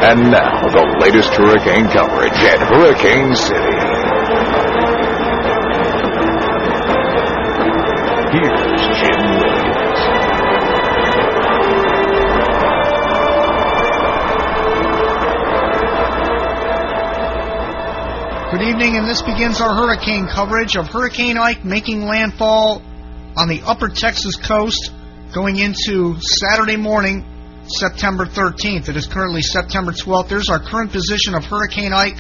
And now, the latest hurricane coverage at Hurricane City. Here's Jim Williams. Good evening, and this begins our hurricane coverage of Hurricane Ike making landfall on the upper Texas coast going into Saturday morning, September 13th. It is currently September 12th. There's our current position of Hurricane Ike,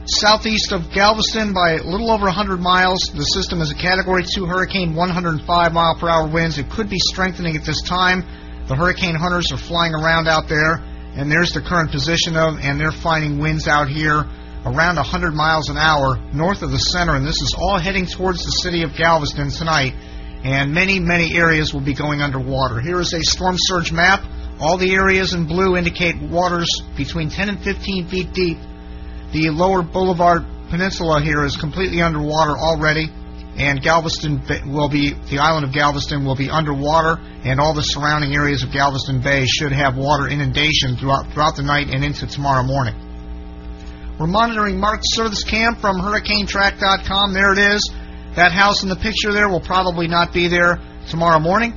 southeast of Galveston by a little over 100 miles. The system is a Category 2 hurricane, 105-mile-per-hour winds. It could be strengthening at this time. The hurricane hunters are flying around out there, and there's the current position of, and they're finding winds out here around 100 miles an hour north of the center, and this is all heading towards the city of Galveston tonight, and many, many areas will be going underwater. Here is a storm surge map. All the areas in blue indicate waters between 10 and 15 feet deep. The lower Boulevard Peninsula here is completely underwater already, and Galveston will be, the island of Galveston will be underwater, and all the surrounding areas of Galveston Bay should have water inundation throughout the night and into tomorrow morning. We're monitoring Mark's service cam from HurricaneTrack.com. There it is. That house in the picture there will probably not be there tomorrow morning,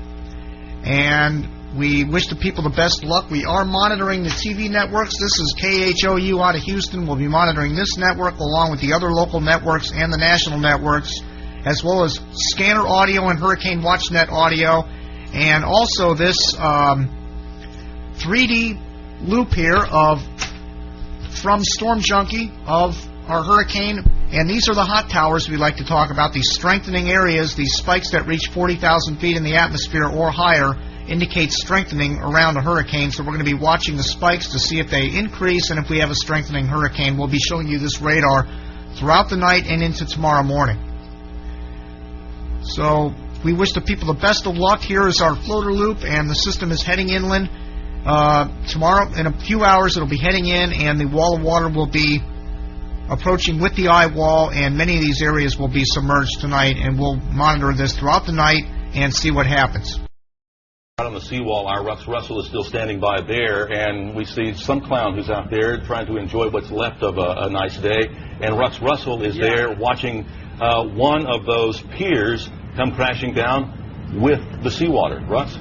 and we wish the people the best luck. We are monitoring the TV networks. This is KHOU out of Houston. We'll be monitoring this network along with the other local networks and the national networks, as well as Scanner Audio and Hurricane WatchNet Audio, and also this 3D loop here from Storm Junkie of our hurricane. And these are the hot towers we like to talk about, these strengthening areas, these spikes that reach 40,000 feet in the atmosphere or higher indicate strengthening around a hurricane, so we're going to be watching the spikes to see if they increase and if we have a strengthening hurricane. We'll be showing you this radar throughout the night and into tomorrow morning. So we wish the people the best of luck. Here is our floater loop, and the system is heading inland. Tomorrow, in a few hours, it'll be heading in, and the wall of water will be approaching with the eye wall, and many of these areas will be submerged tonight, and we'll monitor this throughout the night and see what happens. Out on the seawall, our Rux Russell is still standing by there, and we see some clown who's out there trying to enjoy what's left of a nice day, and Rux Russell is there watching one of those piers come crashing down with the seawater. Rux?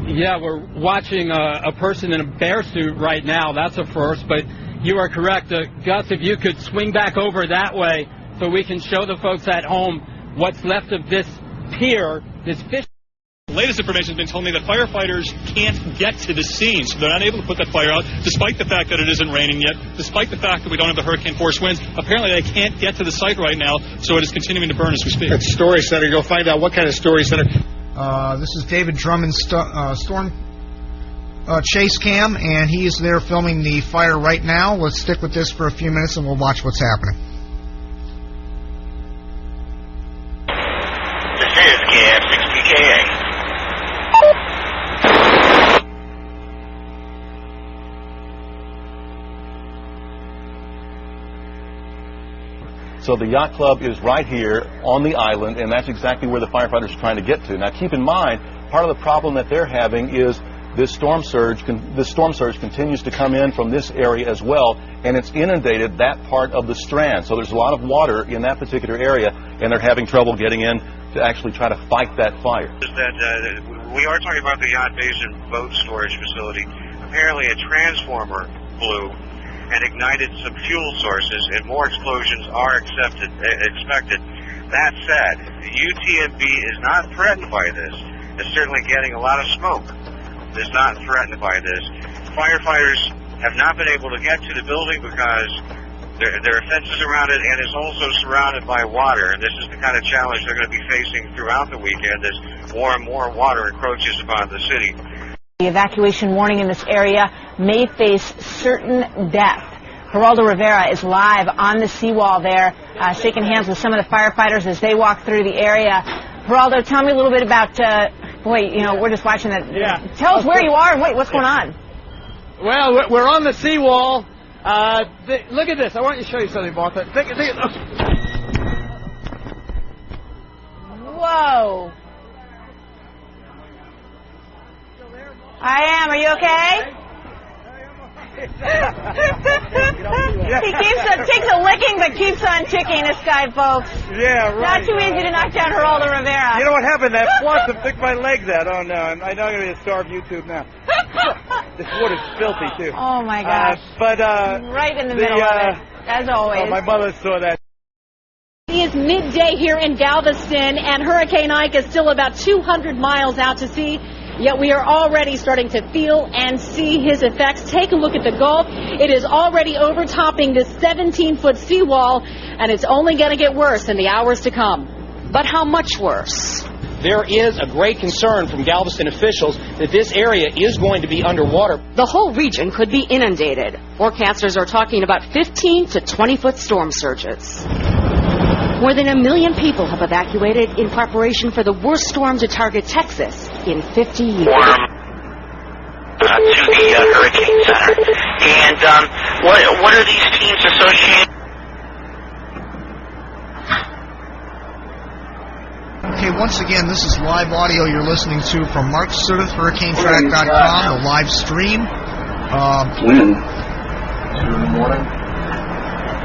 Yeah, we're watching a person in a bear suit right now. That's a first, but you are correct. Gus, if you could swing back over that way so we can show the folks at home what's left of this pier, this fish. The latest information has been telling me that firefighters can't get to the scene, so they're not able to put that fire out, despite the fact that it isn't raining yet, despite the fact that we don't have the hurricane force winds. Apparently they can't get to the site right now, so it is continuing to burn as we speak. At Story Center, you'll find out what kind of Story Center. This is David Drummond's storm chase cam, and he is there filming the fire right now. Let's stick with this for a few minutes, and we'll watch what's happening. This is KF6PKA. So the yacht club is right here on the island, and that's exactly where the firefighters are trying to get to. Now, keep in mind, part of the problem that they're having is this storm surge continues to come in from this area as well, and it's inundated that part of the strand. So there's a lot of water in that particular area, and they're having trouble getting in to actually try to fight that fire. We are talking about the Yacht Basin boat storage facility. Apparently a transformer blew and ignited some fuel sources, and more explosions are expected. That said, the UTMB is not threatened by this. It's certainly getting a lot of smoke. It's not threatened by this. Firefighters have not been able to get to the building because there are fences around it, and it's also surrounded by water. And this is the kind of challenge they're going to be facing throughout the weekend as more and more water encroaches upon the city. The evacuation warning in this area may face certain death. Geraldo Rivera is live on the seawall there, shaking hands with some of the firefighters as they walk through the area. Geraldo, tell me a little bit about, we're just watching that. Yeah. Tell us where you are and what's going on? Well, we're on the seawall. Look at this. I want to show you something, Martha. Whoa. I am. Are you okay? He takes a licking but keeps on ticking, this guy, folks. Yeah, right. Not too easy to knock down Geraldo Rivera. You know what happened? That Swanson took my legs out. Oh, no. I know I'm going to be a star of YouTube now. This wood is filthy, too. Oh, my gosh. Right in the middle of it, as always. Oh, my mother saw that. It is midday here in Galveston, and Hurricane Ike is still about 200 miles out to sea. Yet we are already starting to feel and see his effects. Take a look at the Gulf. It is already overtopping this 17-foot seawall, and it's only going to get worse in the hours to come. But how much worse? There is a great concern from Galveston officials that this area is going to be underwater. The whole region could be inundated. Forecasters are talking about 15 to 20-foot storm surges. More than 1 million people have evacuated in preparation for the worst storm to target Texas in 50 years. To the Hurricane Center. And what are these teams associated? Okay, once again, this is live audio you're listening to from Mark Seidel, HurricaneTrack.com, the live stream. Wind. 2 in the morning.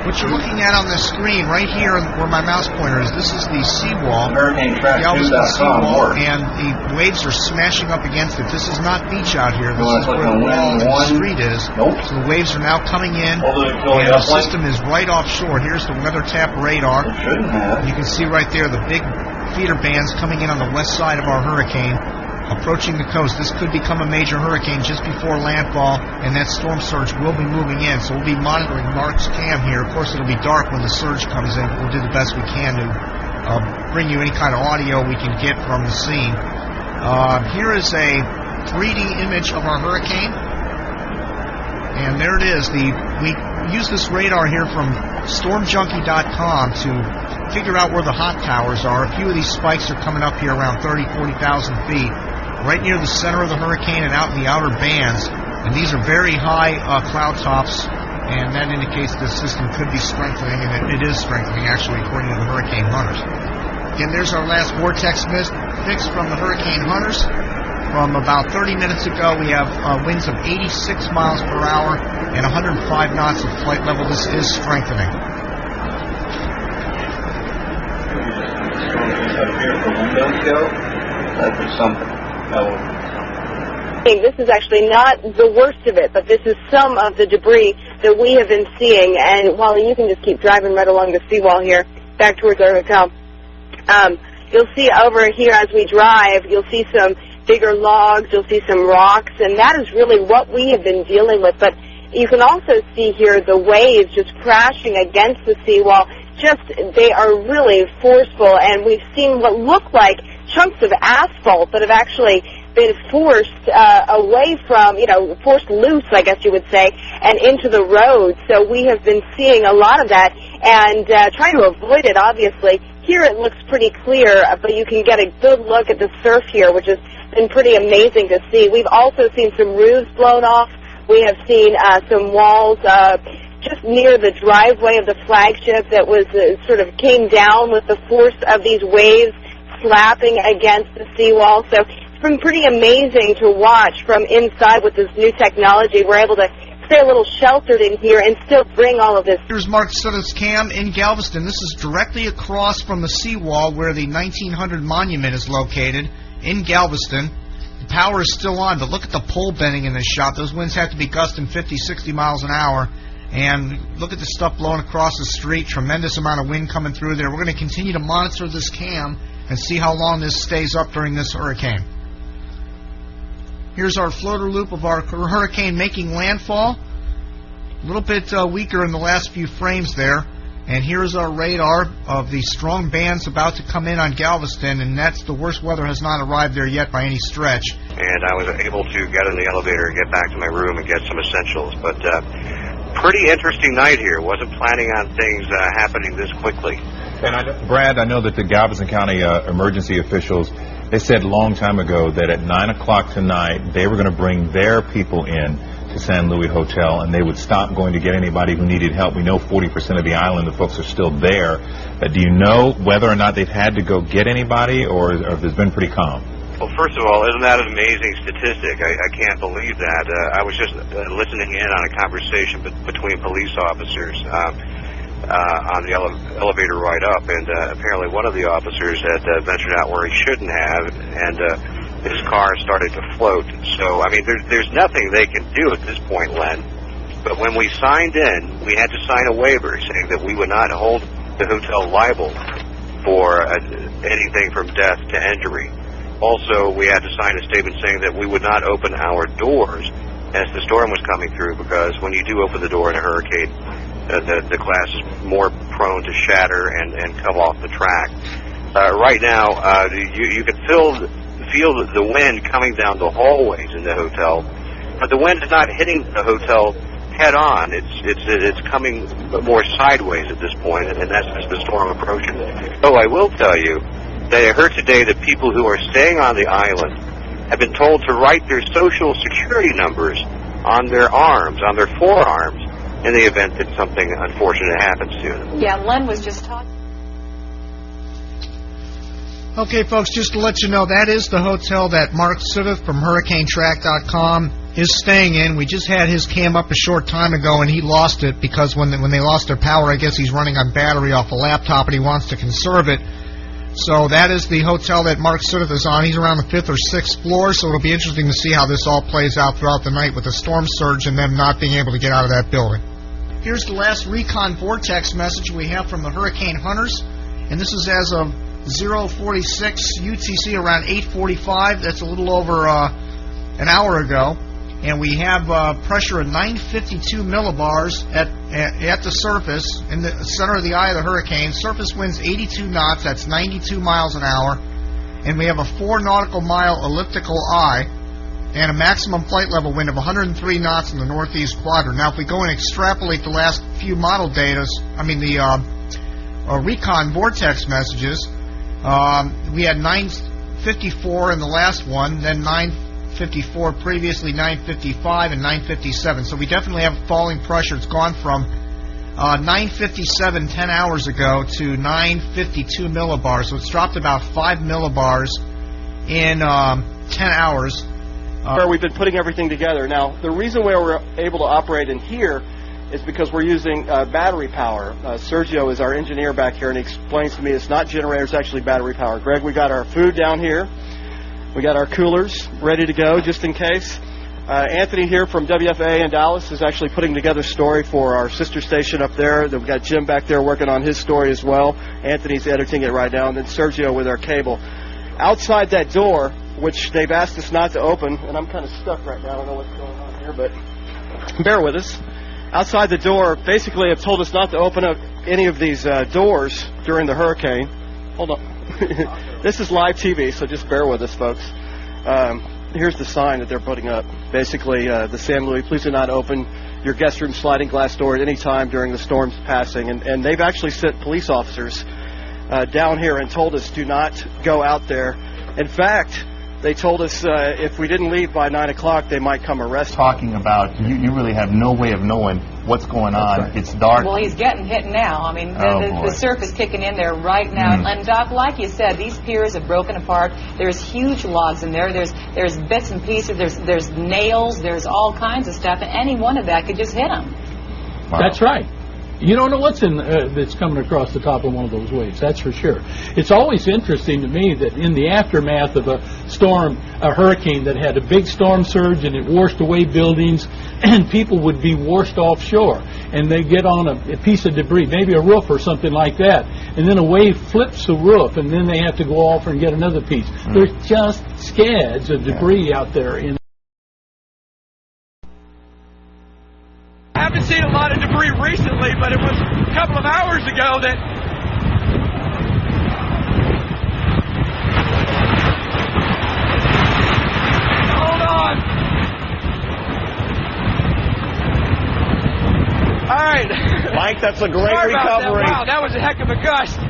What you're looking at on the screen right here where my mouse pointer is, this is the seawall, Galveston seawall, and the waves are smashing up against it. This is not beach out here. This is where the wall and the street is. So the waves are now coming in, and the system is right offshore. Here's the weather tap radar. You can see right there the big feeder bands coming in on the west side of our hurricane, approaching the coast. This could become a major hurricane just before landfall, and that storm surge will be moving in. So we'll be monitoring Mark's cam here. Of course, it'll be dark when the surge comes in. We'll do the best we can to bring you any kind of audio we can get from the scene. Here is a 3D image of our hurricane. And there it is. We use this radar here from stormjunkie.com to figure out where the hot towers are. A few of these spikes are coming up here around 40,000 feet, right near the center of the hurricane and out in the outer bands. And these are very high cloud tops, and that indicates the system could be strengthening, and it is strengthening, actually, according to the hurricane hunters. Again, there's our last vortex fix from the hurricane hunters. From about 30 minutes ago, we have winds of 86 miles per hour and 105 knots of flight level. This is strengthening. This is actually not the worst of it, but this is some of the debris that we have been seeing. And Wally, you can just keep driving right along the seawall here, back towards our hotel. You'll see over here as we drive, you'll see some bigger logs, you'll see some rocks, and that is really what we have been dealing with. But you can also see here the waves just crashing against the seawall. They are really forceful, and we've seen what look like chunks of asphalt that have actually been forced away from, forced loose, I guess you would say, and into the road. So we have been seeing a lot of that and trying to avoid it, obviously. Here it looks pretty clear, but you can get a good look at the surf here, which has been pretty amazing to see. We've also seen some roofs blown off. We have seen some walls just near the driveway of the flagship that was sort of came down with the force of these waves slapping against the seawall. So it's been pretty amazing to watch from inside with this new technology. We're able to stay a little sheltered in here and still bring all of this. Here's Mark Seidel's cam in Galveston. This is directly across from the seawall where the 1900 monument is located in Galveston. The power is still on, but look at the pole bending in this shot. Those winds have to be gusting 50, 60 miles an hour. And look at the stuff blowing across the street. Tremendous amount of wind coming through there. We're going to continue to monitor this cam and see how long this stays up during this hurricane. Here's our floater loop of our hurricane making landfall. A little bit weaker in the last few frames there. And here's our radar of the strong bands about to come in on Galveston, and that's the worst weather has not arrived there yet by any stretch. And I was able to get in the elevator, get back to my room, and get some essentials. But pretty interesting night here. Wasn't planning on things happening this quickly. And Brad, I know that the Galveston County emergency officials, they said a long time ago that at 9 o'clock tonight they were going to bring their people in to San Luis Hotel, and they would stop going to get anybody who needed help. We know 40% of the island, the folks are still there. Do you know whether or not they've had to go get anybody, or if it's been pretty calm? Well, first of all, isn't that an amazing statistic? I can't believe that. I was just listening in on a conversation between police officers on the elevator ride up, and apparently one of the officers had ventured out where he shouldn't have, and his car started to float. So, I mean, there's nothing they can do at this point, Len. But when we signed in, we had to sign a waiver saying that we would not hold the hotel liable for anything from death to injury. Also, we had to sign a statement saying that we would not open our doors as the storm was coming through, because when you do open the door in a hurricane, the glass is more prone to shatter and come off the track. Right now, you can feel the wind coming down the hallways in the hotel, but the wind is not hitting the hotel head on. It's coming more sideways at this point, and that's as the storm approaches. Oh, I will tell you that I heard today that people who are staying on the island have been told to write their social security numbers on their arms, on their forearms, in the event that something unfortunate happens to them. Yeah, Len was just talking. Okay, folks, just to let you know, that is the hotel that Mark Seidel from HurricaneTrack.com is staying in. We just had his cam up a short time ago, and he lost it because when they lost their power, I guess he's running on battery off a laptop, and he wants to conserve it. So that is the hotel that Mark Seidel is on. He's around the 5th or 6th floor, so it'll be interesting to see how this all plays out throughout the night with the storm surge and them not being able to get out of that building. Here's the last recon vortex message we have from the hurricane hunters, and this is as of 046 UTC around 8:45. That's a little over an hour ago. And we have pressure of 952 millibars at the surface in the center of the eye of the hurricane. Surface winds 82 knots. That's 92 miles an hour. And we have a 4 nautical mile elliptical eye and a maximum flight level wind of 103 knots in the northeast quadrant. Now, if we go and extrapolate the last few model data, the recon vortex messages, we had 954 in the last one, then 954 previously, 955 and 957. So we definitely have falling pressure. It's gone from 957 10 hours ago to 952 millibars. So it's dropped about 5 millibars in 10 hours. Where we've been putting everything together. Now, the reason why we're able to operate in here is because we're using battery power. Sergio is our engineer back here, and he explains to me it's not generators, actually battery power. Greg, we got our food down here. We got our coolers ready to go just in case. Anthony here from WFA in Dallas is actually putting together a story for our sister station up there. We've got Jim back there working on his story as well. Anthony's editing it right now, and then Sergio with our cable. Outside that door, which they've asked us not to open, and I'm kind of stuck right now. I don't know what's going on here, but bear with us. Outside the door, basically have told us not to open up any of these doors during the hurricane. Hold on. This is live TV, so just bear with us, folks. Here's the sign that they're putting up. Basically, the San Luis, please do not open your guest room sliding glass door at any time during the storm's passing. And they've actually sent police officers down here and told us do not go out there. In fact, they told us if we didn't leave by 9 o'clock, they might come arrest us. Talking about, you really have no way of knowing what's going on. Right. It's dark. Well, he's getting hit now. I mean, the surf is kicking in there right now. And, Doc, like you said, these piers have broken apart. There's huge logs in there. There's bits and pieces. There's nails. There's all kinds of stuff. And any one of that could just hit them. Wow. That's right. You don't know what's that's coming across the top of one of those waves, that's for sure. It's always interesting to me that in the aftermath of a storm, a hurricane that had a big storm surge and it washed away buildings, and people would be washed offshore, and they get on a piece of debris, maybe a roof or something like that, and then a wave flips the roof, and then they have to go off and get another piece. There's just scads of debris out there in. I haven't seen a lot of debris recently, but it was a couple of hours ago that hold on. All right. Mike, that's a great Sorry about recovery. That. Wow, that was a heck of a gust.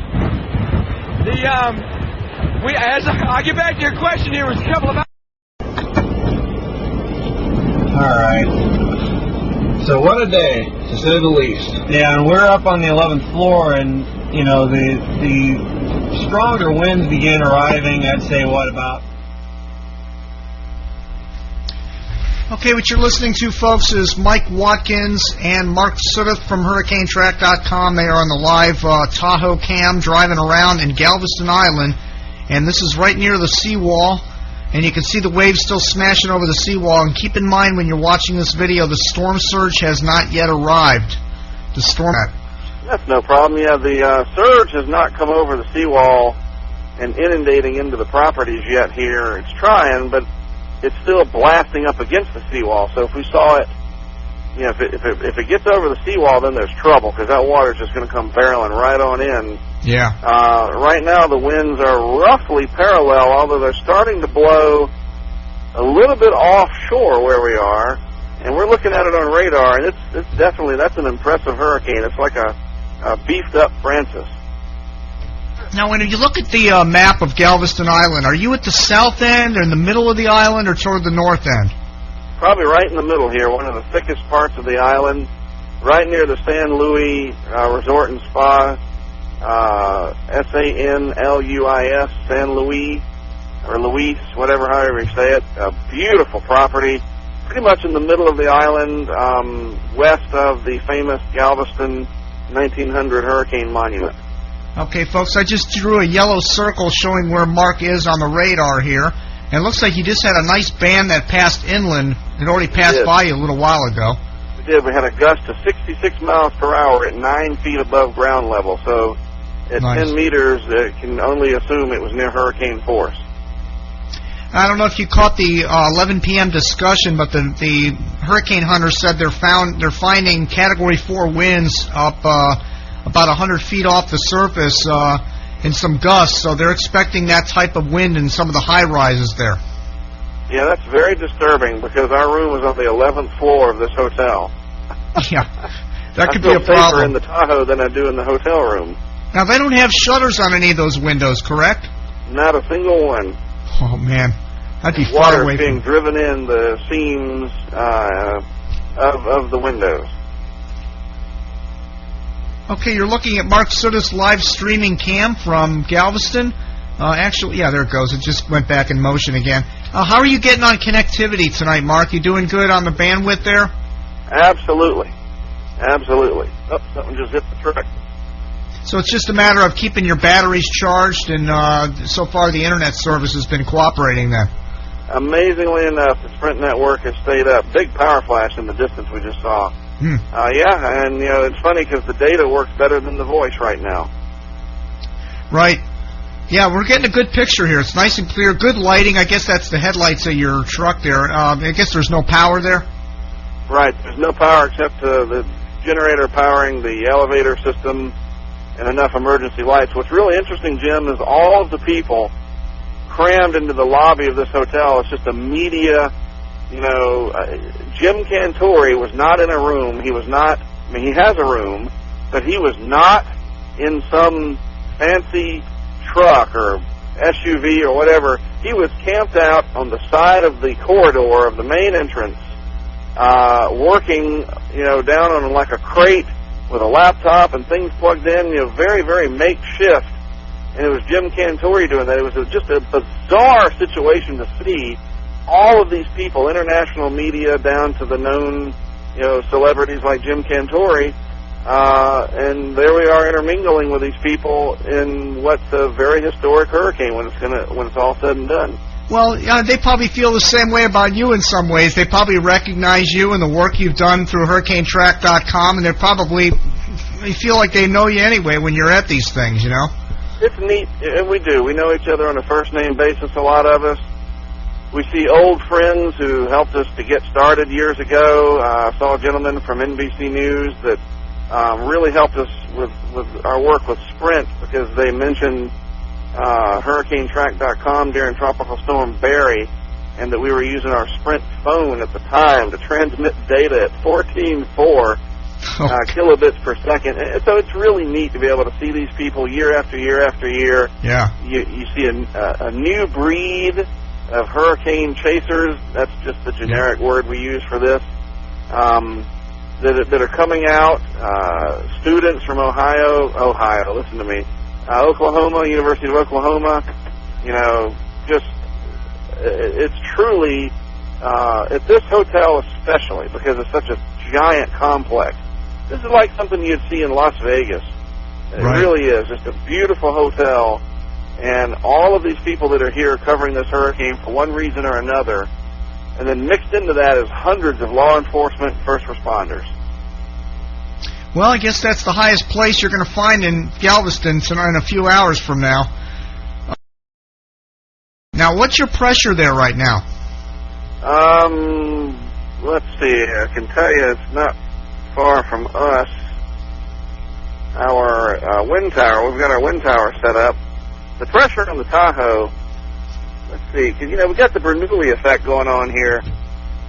As I get back to your question, here was a couple of hours. All right. So what a day, to say the least. Yeah, and we're up on the 11th floor, and, you know, the stronger winds began arriving, I'd say, about Okay, what you're listening to, folks, is Mike Watkins and Mark Seidel from HurricaneTrack.com. They are on the live Tahoe cam driving around in Galveston Island, and this is right near the seawall, and you can see the waves still smashing over the seawall. And keep in mind when you're watching this video, the storm surge has not yet arrived. The storm... That's no problem. Yeah, the surge has not come over the seawall and inundating into the properties yet here. It's trying, but it's still blasting up against the seawall. So if we saw it, you know, if it gets over the seawall, then there's trouble, because that water's just going to come barreling right on in. Yeah. Right now the winds are roughly parallel, although they're starting to blow a little bit offshore where we are, and we're looking at it on radar, and it's definitely, that's an impressive hurricane. It's like a beefed up Francis. Now, when you look at the map of Galveston Island, are you at the south end, or in the middle of the island, or toward the north end? Probably right in the middle here, one of the thickest parts of the island, right near the San Luis Resort and Spa, S-A-N-L-U-I-S, San Luis, or Luis, however you say it. A beautiful property, pretty much in the middle of the island, west of the famous Galveston 1900 Hurricane Monument. Okay, folks, I just drew a yellow circle showing where Mark is on the radar here. And it looks like you just had a nice band that passed inland. It already passed by you a little while ago. We did. We had a gust of 66 miles per hour at 9 feet above ground level. So at 10 meters, it can only assume it was near hurricane force. I don't know if you caught the 11 p.m. discussion, but the hurricane hunters said they're finding Category 4 winds up about 100 feet off the surface in some gusts, so they're expecting that type of wind in some of the high-rises there. Yeah, that's very disturbing, because our room is on the 11th floor of this hotel. Yeah, that could be a problem. I feel safer in the Tahoe than I do in the hotel room. Now, they don't have shutters on any of those windows, correct? Not a single one. Oh, man. I'd be far water away being driven in the seams of the windows. Okay, you're looking at Mark Seidel's live streaming cam from Galveston. Actually, yeah, there it goes. It just went back in motion again. How are you getting on connectivity tonight, Mark? You doing good on the bandwidth there? Absolutely. Absolutely. Oh, something just hit the truck. So it's just a matter of keeping your batteries charged, and so far the internet service has been cooperating then. Amazingly enough, the Sprint network has stayed up. Big power flash in the distance we just saw. Yeah, and you know, it's funny because the data works better than the voice right now. Right. Yeah, we're getting a good picture here. It's nice and clear. Good lighting. I guess that's the headlights of your truck there. I guess there's no power there? Right. There's no power except the generator powering the elevator system and enough emergency lights. What's really interesting, Jim, is all of the people crammed into the lobby of this hotel. It's just a media... You know, Jim Cantori was not in a room. He was not, I mean, he has a room, but he was not in some fancy truck or SUV or whatever. He was camped out on the side of the corridor of the main entrance, working, you know, down on like a crate with a laptop and things plugged in, you know, very, very makeshift. And it was Jim Cantori doing that. It was just a bizarre situation to see. All of these people, international media down to the known, you know, celebrities like Jim Cantori, and there we are intermingling with these people in what's a very historic hurricane when it's all said and done. Well, they probably feel the same way about you in some ways. They probably recognize you and the work you've done through HurricaneTrack.com, and they feel like they know you anyway when you're at these things, you know? It's neat, and we do. We know each other on a first-name basis, a lot of us. We see old friends who helped us to get started years ago. I saw a gentleman from NBC News that really helped us with our work with Sprint, because they mentioned HurricaneTrack.com during Tropical Storm Barry, and that we were using our Sprint phone at the time to transmit data at 14.4 kilobits per second. And so it's really neat to be able to see these people year after year after year. Yeah. You see a new breed of hurricane chasers, that's just the generic word we use for this, that are coming out, students from Ohio, listen to me, Oklahoma, University of Oklahoma, you know, just, it's truly at this hotel especially, because it's such a giant complex, this is like something you'd see in Las Vegas. It really is. Just a beautiful hotel, and all of these people that are here covering this hurricane for one reason or another, and then mixed into that is hundreds of law enforcement and first responders. Well, I guess that's the highest place you're going to find in Galveston in a few hours from now. Now, what's your pressure there right now? Let's see. I can tell you it's not far from us. Our wind tower, we've got our wind tower set up. The pressure on the Tahoe, let's see, because, we've got the Bernoulli effect going on here.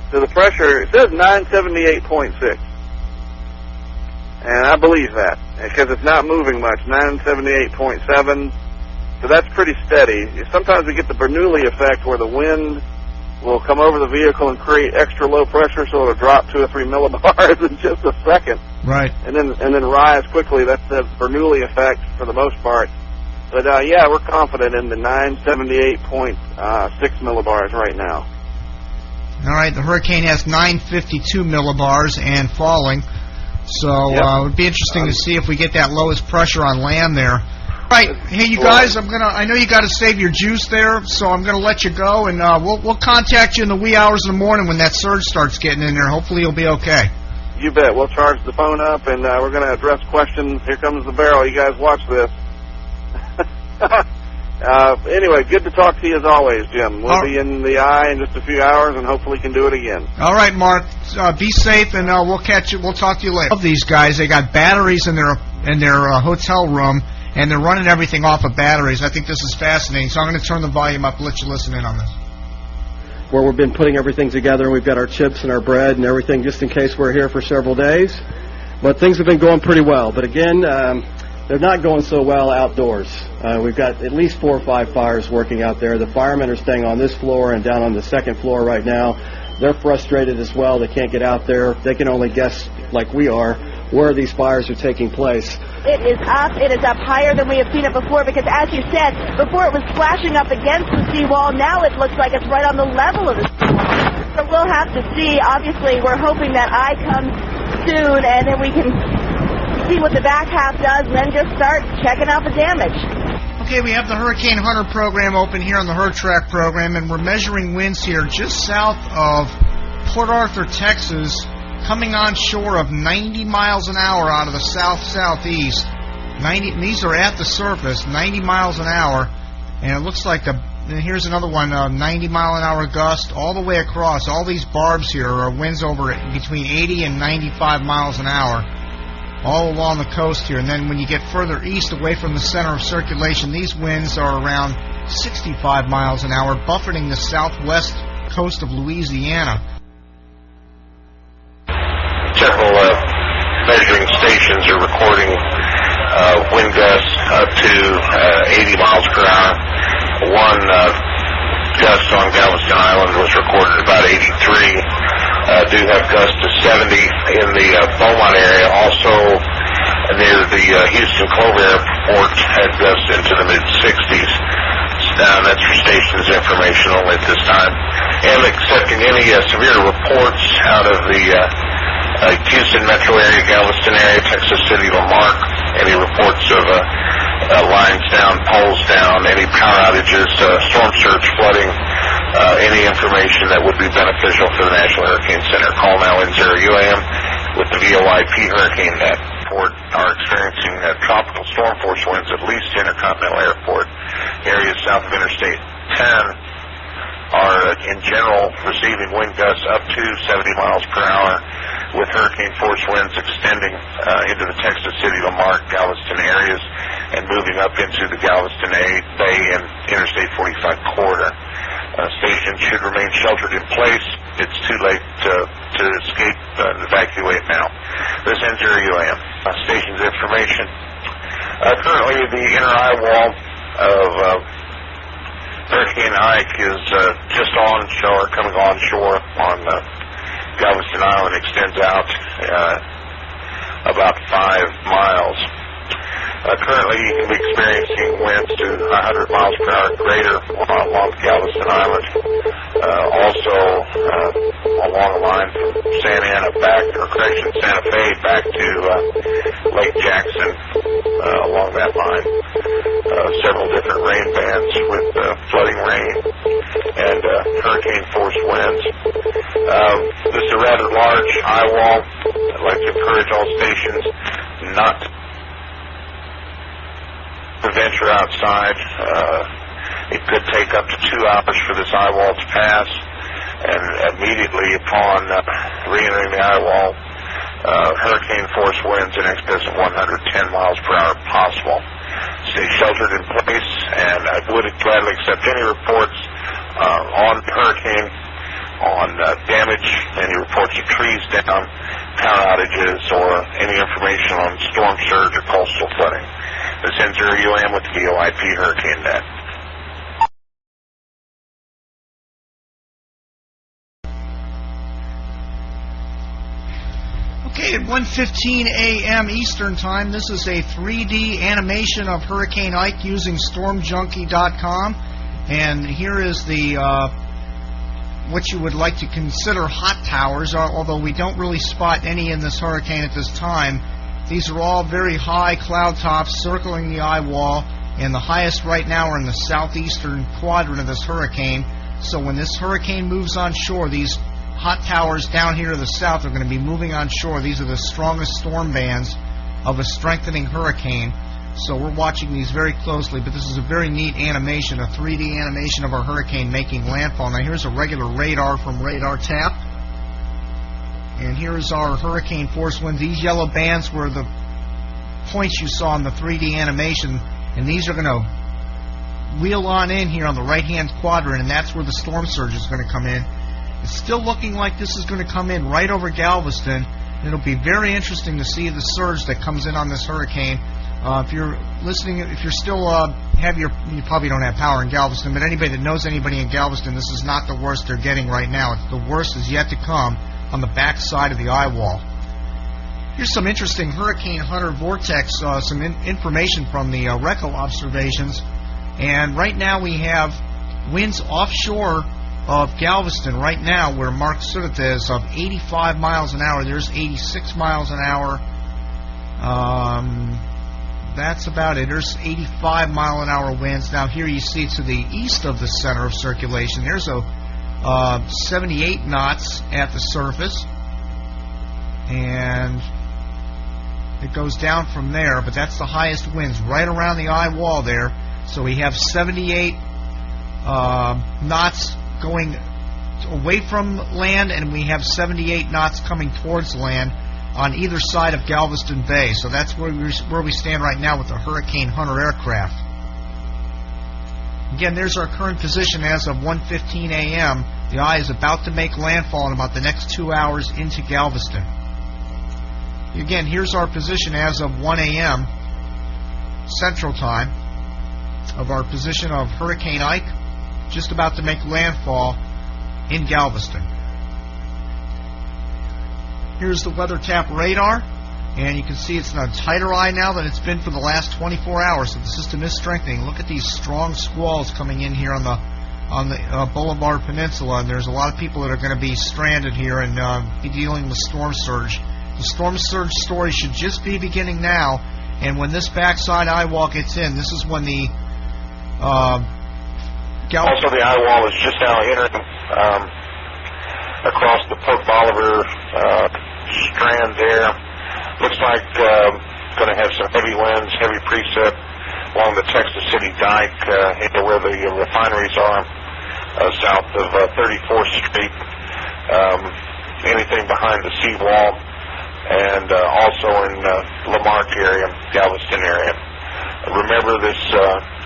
So the pressure, it says 978.6. And I believe that, because it's not moving much, 978.7. So that's pretty steady. Sometimes we get the Bernoulli effect where the wind will come over the vehicle and create extra low pressure, so it'll drop 2 or 3 millibars in just a second. Right. And then rise quickly. That's the Bernoulli effect for the most part. But yeah, we're confident in the 978.6 millibars right now. All right, the hurricane has 952 millibars and falling. So it would be interesting to see if we get that lowest pressure on land there. Right. Hey, you guys, I know you got to save your juice there, so I'm gonna let you go, and we'll contact you in the wee hours of the morning when that surge starts getting in there. Hopefully, you'll be okay. You bet. We'll charge the phone up, and we're gonna address questions. Here comes the barrel. You guys watch this. Anyway, good to talk to you as always, Jim. We'll be in the eye in just a few hours, and hopefully can do it again. All right, Mark. Be safe, and we'll catch you. We'll talk to you later. Of these guys, they got batteries in their hotel room, and they're running everything off of batteries. I think this is fascinating, so I'm going to turn the volume up and let you listen in on this. Where we've been putting everything together, and we've got our chips and our bread and everything just in case we're here for several days. But things have been going pretty well. But again, they're not going so well outdoors. We've got at least 4 or 5 fires working out there. The firemen are staying on this floor and down on the second floor right now. They're frustrated as well. They can't get out there. They can only guess, like we are, where these fires are taking place. It is up higher than we have seen it before, because as you said, before it was flashing up against the seawall. Now it looks like it's right on the level of the seawall. So we'll have to see. Obviously, we're hoping that Ike comes soon, and then we can see what the back half does, and then just start checking out the damage. Okay, we have the Hurricane Hunter program open here on the HurTrack program, and we're measuring winds here just south of Port Arthur, Texas, coming on shore of 90 miles an hour out of the south-southeast. These are at the surface, 90 miles an hour, and it looks like here's another one, 90-mile-an-hour gust all the way across. All these barbs here are winds over between 80 and 95 miles an hour all along the coast here. And then when you get further east away from the center of circulation, these winds are around 65 miles an hour, buffeting the southwest coast of Louisiana. Several measuring stations are recording wind gusts up to 80 miles per hour. One gust on Galveston Island was recorded about 83. Do have gusts to 70 in the Beaumont area. Also near the Houston Clover Airport had gusts into the mid-60s. That's for stations information only at this time. And accepting any severe reports out of the Houston metro area, Galveston area, Texas City, Lamarck, any reports of lines down, poles down, any power outages, storm surge, flooding, any information that would be beneficial for the National Hurricane Center. Call now in 0 UAM with the VOIP Hurricane Net. Are experiencing tropical storm force winds at least Intercontinental Airport. Areas south of Interstate 10 are in general receiving wind gusts up to 70 miles per hour, with hurricane force winds extending into the Texas City, Lamarck, Galveston areas, and moving up into the Galveston Bay and Interstate 45 corridor. Stations should remain sheltered in place. It's too late to escape and evacuate now. This ends your UAM. Station's information. Currently, the inner eye wall of Hurricane Ike is just onshore, coming onshore on Galveston Island, extends out about 5 miles. Currently, you can be experiencing winds to 100 miles per hour greater along Galveston Island. Also, along the line from Santa Fe back to Lake Jackson, along that line. Several different rain bands with flooding rain and hurricane-force winds. This is a rather large eye wall. I'd like to encourage all stations not to venture outside. It could take up to 2 hours for this eye wall to pass, and immediately upon re-entering the eye wall, hurricane-force winds in excess of 110 miles per hour possible. Stay sheltered in place, and I would gladly accept any reports on the hurricane, on damage, any reports of trees down, power outages, or any information on storm surge or coastal flooding. This ends your UM with VOIP Hurricane Net. Okay, at 1:15 a.m. Eastern Time, this is a 3D animation of Hurricane Ike using StormJunkie.com, and here is the what you would like to consider hot towers, although we don't really spot any in this hurricane at this time. These are all very high cloud tops circling the eye wall, and the highest right now are in the southeastern quadrant of this hurricane. So when this hurricane moves on shore, these hot towers down here to the south are going to be moving on shore. These are the strongest storm bands of a strengthening hurricane. So we're watching these very closely, but this is a very neat animation, a 3D animation of our hurricane making landfall. Now here's a regular radar from Radar Tap. And here's our hurricane force winds. These yellow bands were the points you saw in the 3D animation, and these are going to wheel on in here on the right-hand quadrant, and that's where the storm surge is going to come in. It's still looking like this is going to come in right over Galveston. It'll be very interesting to see the surge that comes in on this hurricane. If you're listening, if you're still you probably don't have power in Galveston, but anybody that knows anybody in Galveston, this is not the worst they're getting right now. The worst is yet to come on the back side of the eye wall. Here's some interesting Hurricane Hunter vortex, some information from the RECO observations. And right now we have winds offshore of Galveston right now, where Mark Sudata is, of 85 miles an hour. There's 86 miles an hour. That's about it. There's 85 mile an hour winds. Now here you see to the east of the center of circulation, there's a 78 knots at the surface, and it goes down from there, but that's the highest winds right around the eye wall there. So we have 78 knots going away from land, and we have 78 knots coming towards land on either side of Galveston Bay. So that's where we stand right now with the Hurricane Hunter aircraft. Again, there's our current position as of 1:15 a.m. The eye is about to make landfall in about the next 2 hours into Galveston. Again, here's our position as of 1 a.m. Central Time of our position of Hurricane Ike, just about to make landfall in Galveston. Here's the Weather Tap radar, and you can see it's in a tighter eye now than it's been for the last 24 hours. So the system is strengthening. Look at these strong squalls coming in here on the Boulevard Peninsula, and there's a lot of people that are going to be stranded here and be dealing with storm surge. The storm surge story should just be beginning now, and when this backside eye wall gets in, this is when the also the eye wall is just now entering across the Port Bolivar strand there. Looks like going to have some heavy winds, heavy precip along the Texas City Dike into where the refineries are, south of 34th Street, anything behind the seawall, and also in Lamarck area, Galveston area. Remember, this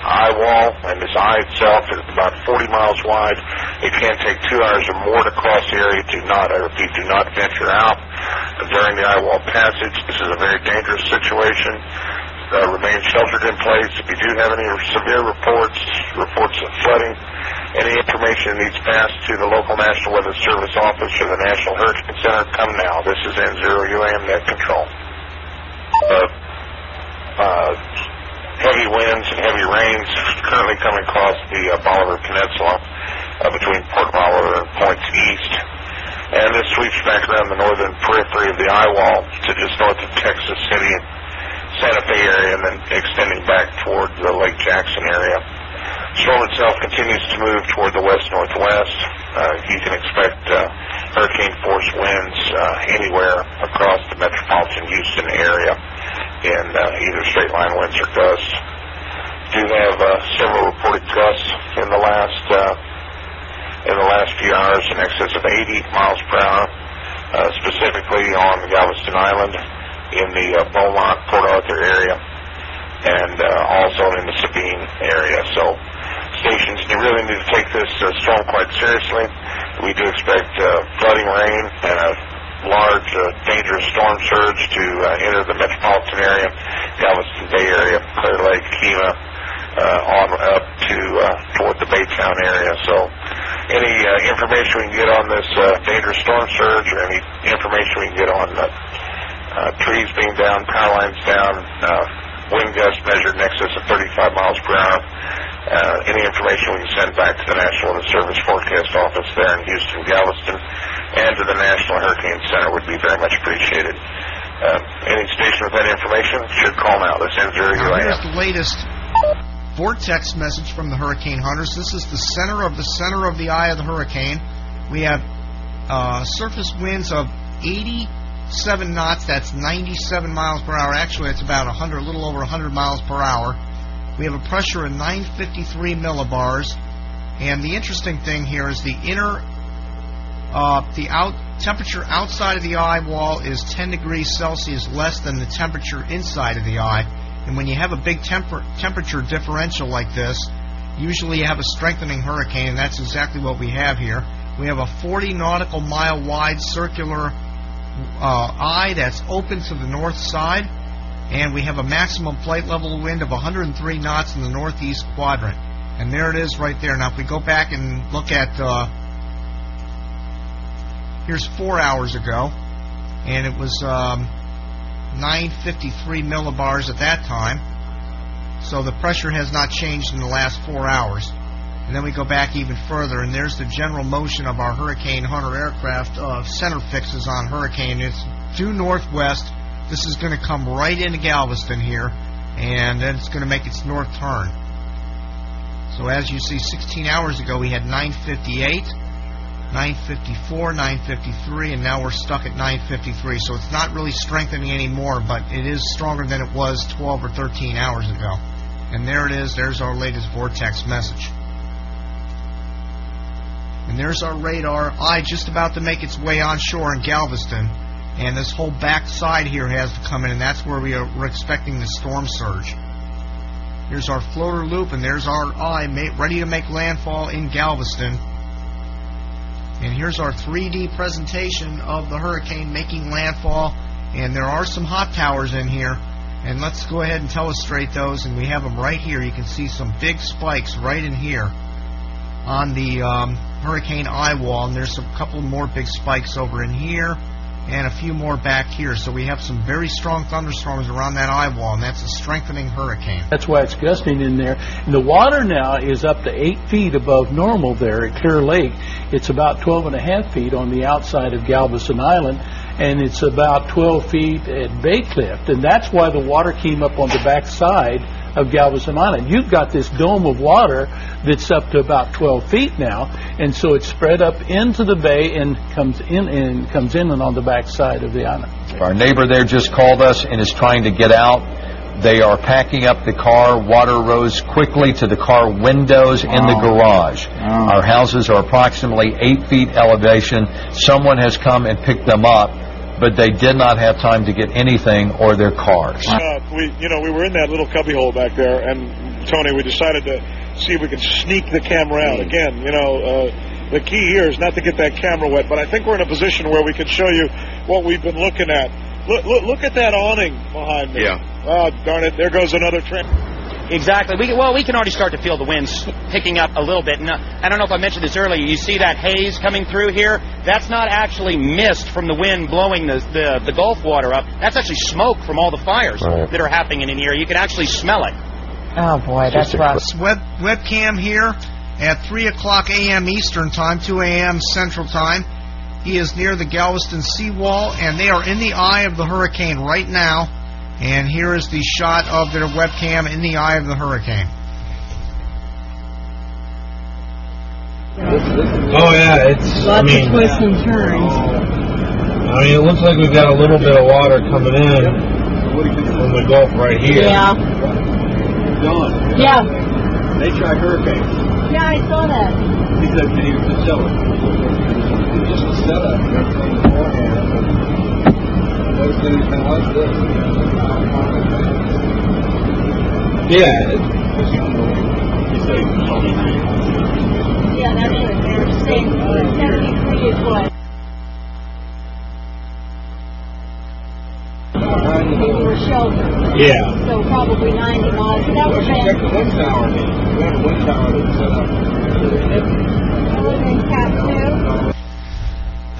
eye wall and this eye itself is about 40 miles wide. It can take 2 hours or more to cross the area. I repeat, do not venture out during the eye wall passage. This is a very dangerous situation. Remain sheltered in place. If you do have any severe reports of flooding, any information needs passed to the local National Weather Service office or the National Hurricane Center, come now. This is N0 UAM Net Control. heavy winds and heavy rains currently coming across the Bolivar Peninsula between Port Bolivar and points east. And this sweeps back around the northern periphery of the eye wall to just north of Texas City and Santa Fe area, and then extending back toward the Lake Jackson area. The storm itself continues to move toward the west-northwest. You can expect hurricane force winds anywhere across the metropolitan Houston area in either straight line winds or gusts. Do have several reported gusts in the last few hours in excess of 80 miles per hour, specifically on the Galveston Island, in the Beaumont, Port Arthur area, and also in the Sabine area. So stations, you really need to take this storm quite seriously. We do expect flooding rain and a large, dangerous storm surge to enter the metropolitan area, Galveston Bay area, Clear Lake, Kima, on up to toward the Baytown area. So any information we can get on this dangerous storm surge, or any information we can get on trees being down, power lines down, wind gusts measured in excess of 35 miles per hour, any information we can send back to the National Weather Service Forecast Office there in Houston, Galveston, and to the National Hurricane Center would be very much appreciated. Any station with that information should call now. This ends here. Here's the latest vortex message from the hurricane hunters. This is the center of the eye of the hurricane. We have surface winds of 87 knots. That's 97 miles per hour. Actually, it's about a little over 100 miles per hour. We have a pressure of 953 millibars, and the interesting thing here is the temperature outside of the eye wall is 10 degrees Celsius less than the temperature inside of the eye. And when you have a big temperature differential like this, usually you have a strengthening hurricane, and that's exactly what we have here. We have a 40 nautical mile wide circular eye that's open to the north side, and we have a maximum flight level wind of 103 knots in the northeast quadrant. And there it is right there. Now if we go back and look at, here's 4 hours ago, and it was 953 millibars at that time. So the pressure has not changed in the last 4 hours. And then we go back even further, and there's the general motion of our Hurricane Hunter aircraft. Center fixes on hurricane. It's due northwest. This is going to come right into Galveston here, and then it's going to make its north turn. So as you see, 16 hours ago we had 958, 954, 953, and now we're stuck at 953. So it's not really strengthening anymore, but it is stronger than it was 12 or 13 hours ago. And there it is. There's our latest vortex message. And there's our radar eye just about to make its way onshore in Galveston. And this whole back side here has to come in, and that's where we're expecting the storm surge. Here's our floater loop, and there's our eye ready to make landfall in Galveston. And here's our 3D presentation of the hurricane making landfall. And there are some hot towers in here, and let's go ahead and illustrate those. And we have them right here. You can see some big spikes right in here on the hurricane eye wall, and there's a couple more big spikes over in here, and a few more back here. So we have some very strong thunderstorms around that eye wall, and that's a strengthening hurricane. That's why it's gusting in there. And the water now is up to 8 feet above normal there at Clear Lake. It's about 12.5 feet on the outside of Galveston Island, and it's about 12 feet at Bay Cliff. And that's why the water came up on the back side of Galveston Island. You've got this dome of water that's up to about 12 feet now, and so it's spread up into the bay and comes in and on the back side of the island. Our neighbor there just called us and is trying to get out. They are packing up the car. Water rose quickly to the car windows in the garage. Our houses are approximately 8 feet elevation. Someone has come and picked them up, but they did not have time to get anything or their cars. We were in that little cubbyhole back there, and Tony, we decided to see if we could sneak the camera out. Again, the key here is not to get that camera wet, but I think we're in a position where we can show you what we've been looking at. Look at that awning behind me. Yeah. Oh, darn it, there goes another train. Exactly. We can already start to feel the winds picking up a little bit. And I don't know if I mentioned this earlier. You see that haze coming through here? That's not actually mist from the wind blowing the Gulf water up. That's actually smoke from all the fires that are happening in here. You can actually smell it. Oh, boy, that's rough. Webcam here at 3 o'clock a.m. Eastern Time, 2 a.m. Central Time. He is near the Galveston seawall, and they are in the eye of the hurricane right now. And here is the shot of their webcam in the eye of the hurricane. Oh, yeah, it's... Lots of twists and turns. I mean, it looks like we've got a little bit of water coming in from the Gulf right here. Yeah. Yeah. They track hurricanes. Yeah, I saw that. He said, can you just tell it? Just a setup and everything beforehand. Most anything like this. Yeah. Yeah, that's it. They're saying 73 is what? People were sheltered. Yeah. So probably 90 miles. That was check the wind tower. We have a wind tower that's set up.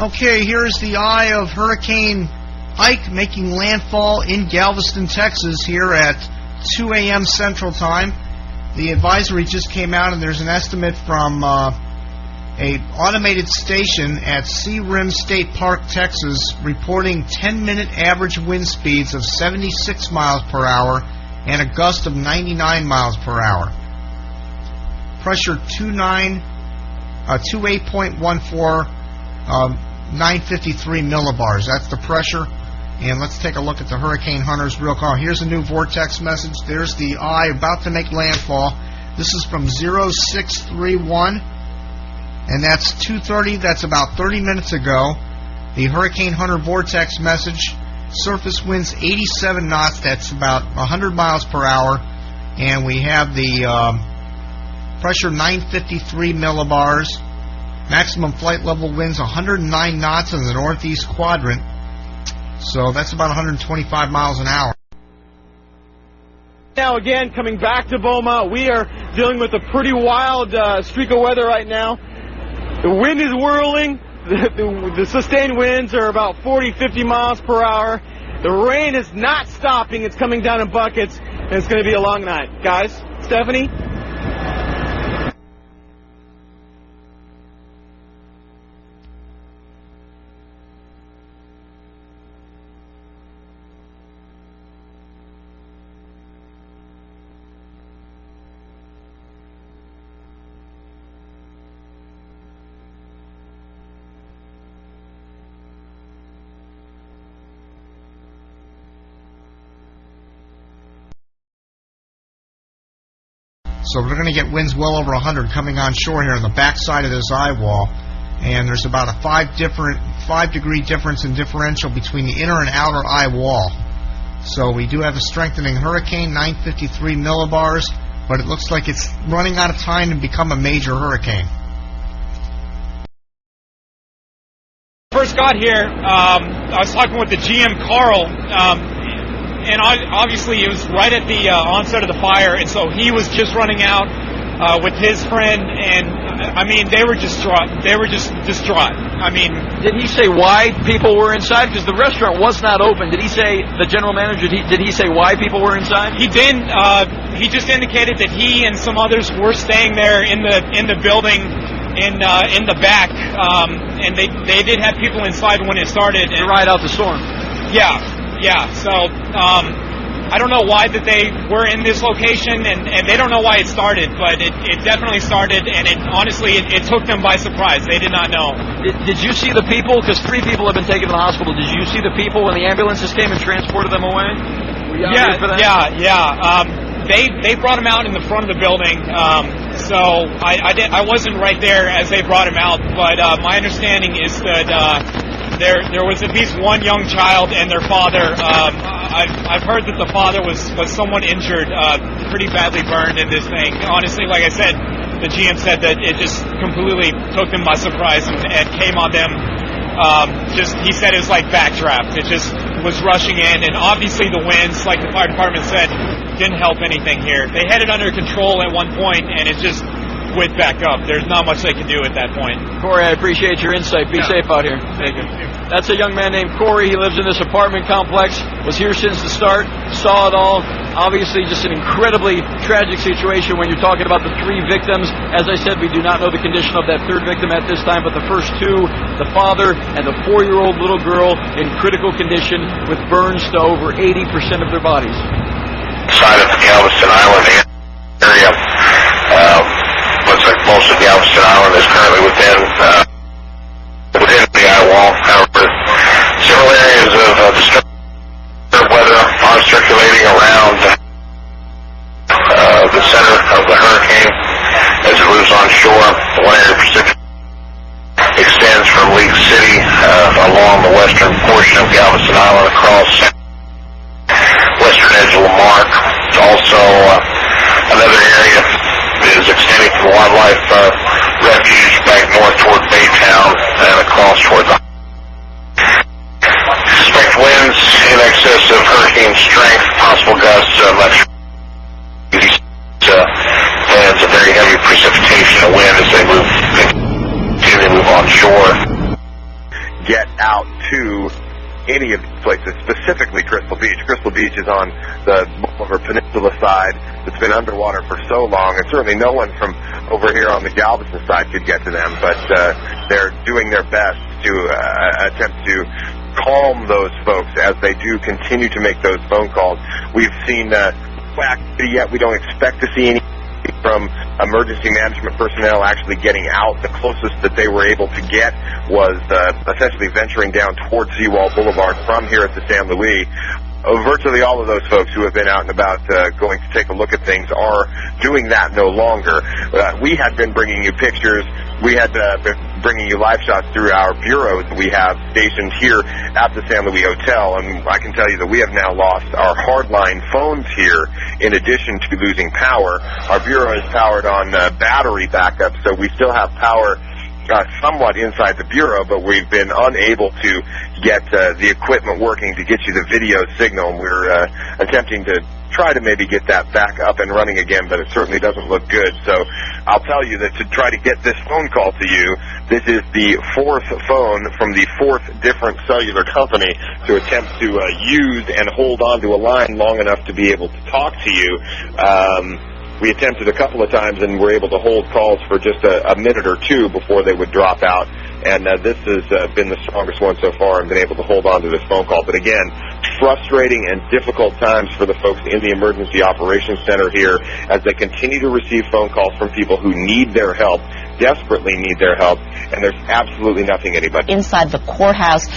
Okay, here is the eye of Hurricane Ike making landfall in Galveston, Texas, here at 2 a.m. Central Time. The advisory just came out, and there's an estimate from a automated station at Sea Rim State Park, Texas, reporting 10-minute average wind speeds of 76 miles per hour and a gust of 99 miles per hour. Pressure 28.14, 953 millibars. That's the pressure. And let's take a look at the Hurricane Hunters real quick. Here's a new vortex message. There's the eye about to make landfall. This is from 0631, and that's 2:30. That's about 30 minutes ago. The Hurricane Hunter vortex message. Surface winds 87 knots. That's about 100 miles per hour. And we have the pressure 953 millibars. Maximum flight level winds 109 knots in the northeast quadrant. So that's about 125 miles an hour. Now again, coming back to Beaumont, we are dealing with a pretty wild streak of weather right now. The wind is whirling. The sustained winds are about 40, 50 miles per hour. The rain is not stopping. It's coming down in buckets, and it's going to be a long night. Guys, Stephanie? So we're going to get winds well over 100 coming on shore here on the backside of this eye wall. And there's about a 5-degree difference in differential between the inner and outer eye wall. So we do have a strengthening hurricane, 953 millibars, but it looks like it's running out of time to become a major hurricane. First got here, I was talking with the GM, Carl, and obviously it was right at the onset of the fire, and so he was just running out with his friend, and I mean, they were distraught. They were just distraught. I mean, did he say why people were inside? Because the restaurant was not open. Did he say, the general manager, did he say why people were inside? He didn't. He just indicated that he and some others were staying there in the building in the back, and they did have people inside when it started. To ride out the storm. Yeah. So I don't know why that they were in this location, and they don't know why it started, but it definitely started, and it took them by surprise. They did not know. Did you see the people? Because 3 people have been taken to the hospital. Did you see the people when the ambulances came and transported them away? Were you out here for that? Yeah. They brought him out in the front of the building, so I wasn't right there as they brought him out, but my understanding is that there was at least one young child and their father. I've heard that the father was somewhat injured, pretty badly burned in this thing. Honestly, like I said, the GM said that it just completely took them by surprise and came on them. He said it was like backdraft. It just was rushing in, and obviously the winds, like the fire department said, didn't help anything here. They had it under control at one point, and it just width back up. There's not much they can do at that point. Corey, I appreciate your insight. Be safe out here. Thank you. That's a young man named Corey. He lives in this apartment complex, was here since the start, saw it all. Obviously, just an incredibly tragic situation when you're talking about the 3 victims. As I said, we do not know the condition of that 3rd victim at this time, but the first 2, the father and the 4-year-old little girl, in critical condition with burns to over 80% of their bodies. Side of the Galveston Island area. Looks like most of Galveston Island is currently within the eye wall. However, several areas of disturbed weather are circulating around the center of the hurricane as it moves on shore. One area Pacific extends from League City along the western portion of Galveston Island across western edge of Lamarck. Also, another area is extending from Wildlife Refuge back north toward Baytown and across toward the expect winds in excess of hurricane strength, possible gusts of plans of very heavy precipitation and wind as they continue to move on shore. Get out to any of these places, specifically Crystal Beach. Crystal Beach is on the Bolivar Peninsula side that's been underwater for so long, and certainly no one from over here on the Galveston side could get to them, but they're doing their best to attempt to calm those folks as they do continue to make those phone calls. We've seen activity yet. We don't expect to see any from emergency management personnel actually getting out. The closest that they were able to get was essentially venturing down towards Seawall Boulevard from here at the San Luis. Virtually all of those folks who have been out and about going to take a look at things are doing that no longer. We had been bringing you pictures. We had been bringing you live shots through our bureau that we have stationed here at the San Luis Hotel, and I can tell you that we have now lost our hardline phones here in addition to losing power. Our bureau is powered on battery backup, so we still have power somewhat inside the bureau, but we've been unable to get the equipment working to get you the video signal. We're attempting to try to maybe get that back up and running again, but it certainly doesn't look good. So I'll tell you that to try to get this phone call to you, this is the 4th phone from the 4th different cellular company to attempt to use and hold on to a line long enough to be able to talk to you. We attempted a couple of times and were able to hold calls for just a minute or two before they would drop out. And this has been the strongest one so far and been able to hold on to this phone call. But again, frustrating and difficult times for the folks in the Emergency Operations Center here as they continue to receive phone calls from people who need their help, desperately need their help, and there's absolutely nothing anybody. Inside the courthouse,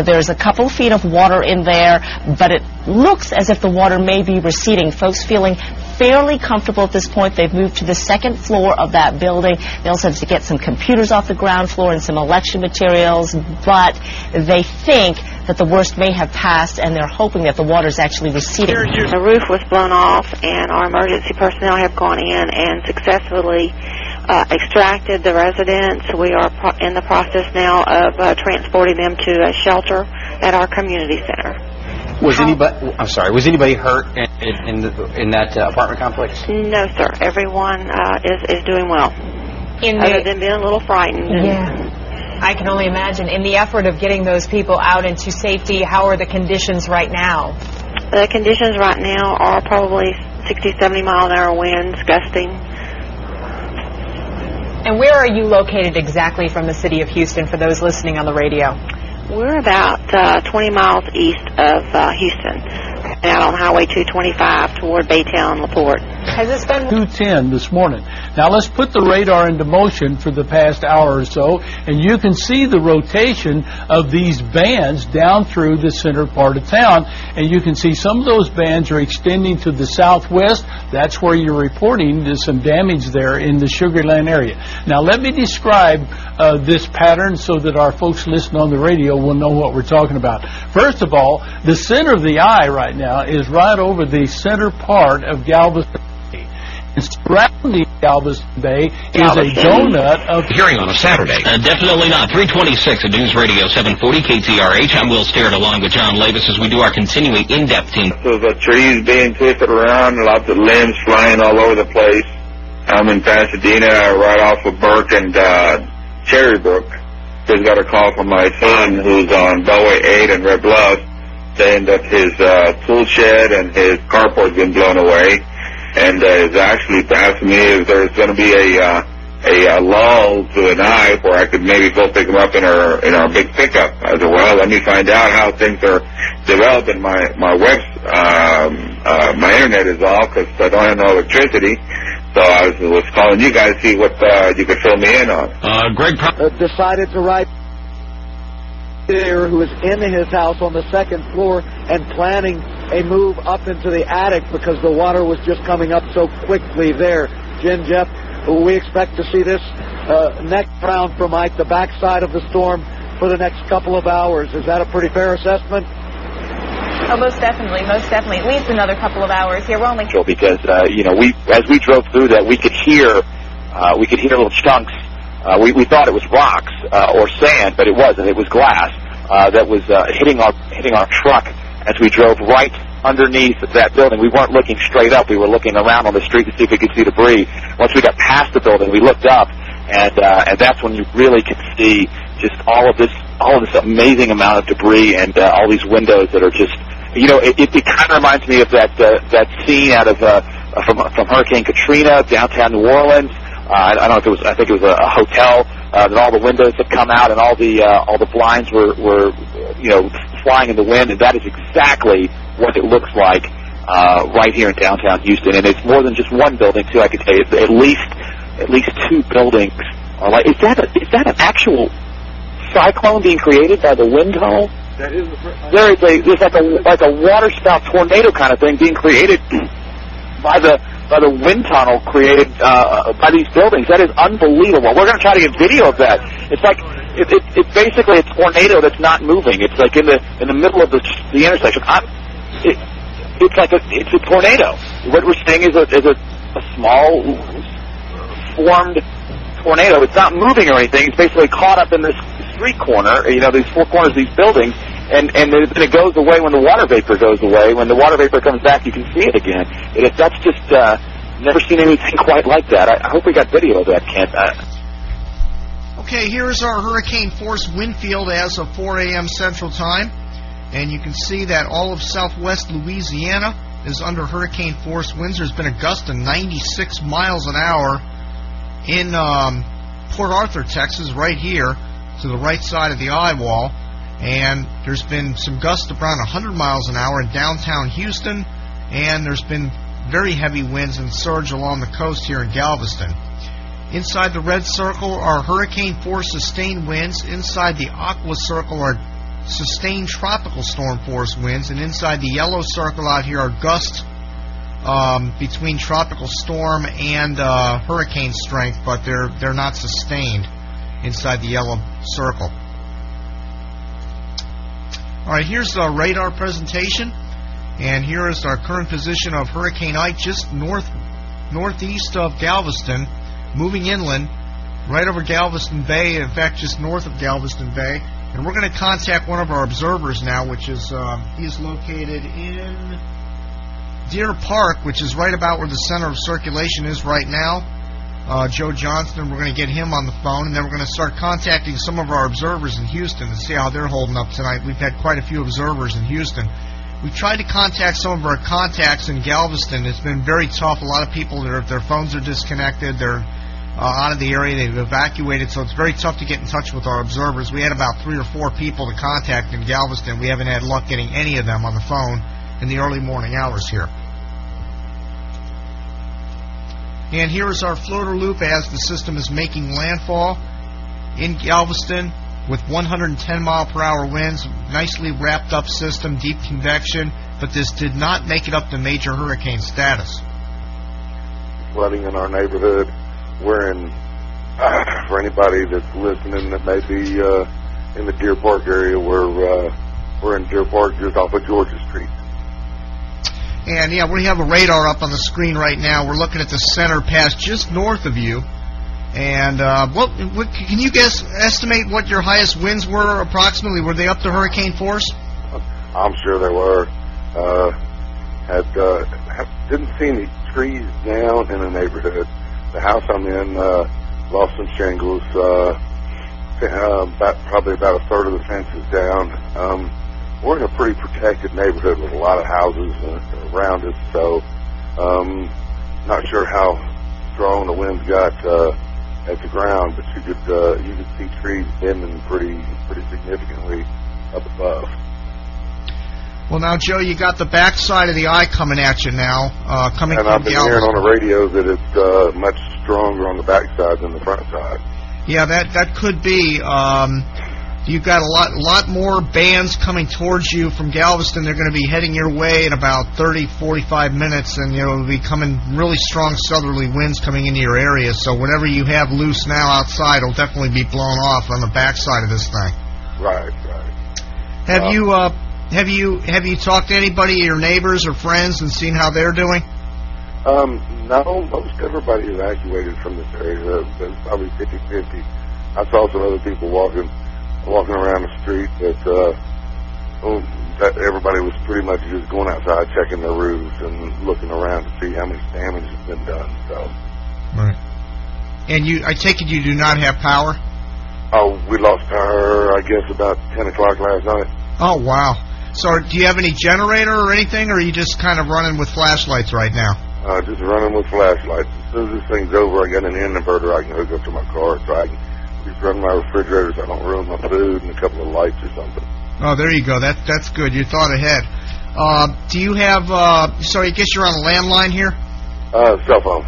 there's a couple feet of water in there, but it looks as if the water may be receding. Folks feeling fairly comfortable at this point. They've moved to the 2nd floor of that building. They also have to get some computers off the ground floor and some election materials, but they think that the worst may have passed, and they're hoping that the water is actually receding. The roof was blown off, and our emergency personnel have gone in and successfully extracted the residents. We are in the process now of transporting them to a shelter at our community center. Was anybody hurt in that apartment complex? No, sir. Everyone is doing well, other than being a little frightened. Yeah. I can only imagine. In the effort of getting those people out into safety, how are the conditions right now? The conditions right now are probably 60, 70 mile an hour winds gusting. And where are you located exactly from the city of Houston for those listening on the radio? We're about 20 miles east of Houston, out on Highway 225 toward Baytown, LaPorte. Has this been 2:10 this morning? Now let's put the radar into motion for the past hour or so, and you can see the rotation of these bands down through the center part of town, and you can see some of those bands are extending to the southwest. That's where you're reporting there's some damage there in the Sugar Land area. Now let me describe this pattern so that our folks listening on the radio will know what we're talking about. First of all, the center of the eye right now is right over the center part of Galveston. And surrounding Galveston Bay is a donut of... Hearing on a Saturday. Definitely not. 326 at News Radio 740 KTRH. I'm Will Sterrett along with John Lavis as we do our continuing in-depth team. So the trees being twisted around, lots of limbs flying all over the place. I'm in Pasadena, right off of Burke and Cherrybrook. Just got a call from my son, who's on Bellway 8 and Red Bluff, saying that his tool shed and his carport's been blown away, and is actually asking me if there's going to be a lull to the night where I could maybe go pick him up in our big pickup. I said, well, let me find out how things are developing. My web's my internet is off because I don't have no electricity. So I was calling you guys to see what you could fill me in on. Greg decided to write there, who is in his house on the second floor and planning a move up into the attic because the water was just coming up so quickly there. Jen, Jeff, we expect to see this next round from Ike, the backside of the storm, for the next couple of hours. Is that a pretty fair assessment? Oh, most definitely. At least another couple of hours here. We're only because as we drove through that, we could hear little chunks. We thought it was rocks or sand, but it wasn't. It was glass that was hitting our truck as we drove right underneath that building. We weren't looking straight up. We were looking around on the street to see if we could see debris. Once we got past the building, we looked up, and that's when you really could see just all of this amazing amount of debris and all these windows that are just, it kind of reminds me of that scene out of from Hurricane Katrina, downtown New Orleans. I don't know if it was. I think it was a hotel that all the windows had come out and all the blinds were flying in the wind, and that is exactly what it looks like right here in downtown Houston. And it's more than just one building too. I could tell you, it's at least two buildings are like. Is that an actual cyclone being created by the wind tunnel? That is. There's like a water spout tornado kind of thing being created by the wind tunnel created by these buildings. That is unbelievable. We're going to try to get video of that. It's like it's basically a tornado that's not moving. It's like in the middle of the intersection. It's a tornado. What we're seeing is a small formed tornado. It's not moving or anything. It's basically caught up in this street corner. These four corners of these buildings. And then it goes away when the water vapor goes away. When the water vapor comes back, you can see it again. That's just never seen anything quite like that. I hope we got video of that, Kent. Okay, here's our hurricane force wind field as of 4 a.m. Central Time. And you can see that all of southwest Louisiana is under hurricane force winds. There's been a gust of 96 miles an hour in Port Arthur, Texas, right here to the right side of the eye wall. And there's been some gusts around 100 miles an hour in downtown Houston, and there's been very heavy winds and surge along the coast here in Galveston. Inside the red circle are hurricane force sustained winds. Inside the aqua circle are sustained tropical storm force winds, and inside the yellow circle out here are gusts between tropical storm and hurricane strength, but they're not sustained inside the yellow circle. All right, here's the radar presentation, and here is our current position of Hurricane Ike just northeast of Galveston, moving inland, right over Galveston Bay, in fact, just north of Galveston Bay. And we're going to contact one of our observers now, which is, he's located in Deer Park, which is right about where the center of circulation is right now. Joe Johnston, we're going to get him on the phone, and then we're going to start contacting some of our observers in Houston to see how they're holding up tonight. We've had quite a few observers in Houston. We've tried to contact some of our contacts in Galveston. It's been very tough. A lot of people, their phones are disconnected. They're out of the area. They've evacuated, so it's very tough to get in touch with our observers. We had about 3 or 4 people to contact in Galveston. We haven't had luck getting any of them on the phone in the early morning hours here. And here is our floater loop as the system is making landfall in Galveston with 110-mile-per-hour winds, nicely wrapped up system, deep convection, but this did not make it up to major hurricane status. Flooding in our neighborhood. We're in, for anybody that's listening that may be in the Deer Park area, we're in Deer Park just off of Georgia Street. And yeah, we have a radar up on the screen right now. We're looking at the center pass just north of you. And what can you guess estimate what your highest winds were approximately? Were they up to hurricane force? I'm sure they were. Didn't see any trees down in the neighborhood. the house I'm in lost some shingles. Probably about a third of the fence is down. We're in a pretty protected neighborhood with a lot of houses around us, so not sure how strong the winds got at the ground, but you could see trees bending pretty significantly up above. Well, now, Joe, you got the backside of the eye coming at you now, coming and from I've been hearing on the radio that it's much stronger on the backside than the front side. Yeah, that could be. You've got a lot more bands coming towards you from Galveston. They're going to be heading your way in about 30, 45 minutes, and it'll be coming really strong southerly winds coming into your area. So whatever you have loose now outside will definitely be blown off on the backside of this thing. Right. Have you talked to anybody, your neighbors or friends, and seen how they're doing? No, most everybody evacuated from this area. It's probably 50-50. I saw some other people walking around the street, but everybody was pretty much just going outside, checking their roofs and looking around to see how much damage has been done. So. Right. And I take it you do not have power? Oh, we lost power, I guess, about 10 o'clock last night. Oh, wow. So do you have any generator or anything, or are you just kind of running with flashlights right now? Just running with flashlights. As soon as this thing's over, I got an inverter I can hook up to my car so I can just run my refrigerator so I don't ruin my food and a couple of lights or something. Oh, there you go. That's good. You thought ahead. Do you have, so I guess you're on a landline here? Cell phone.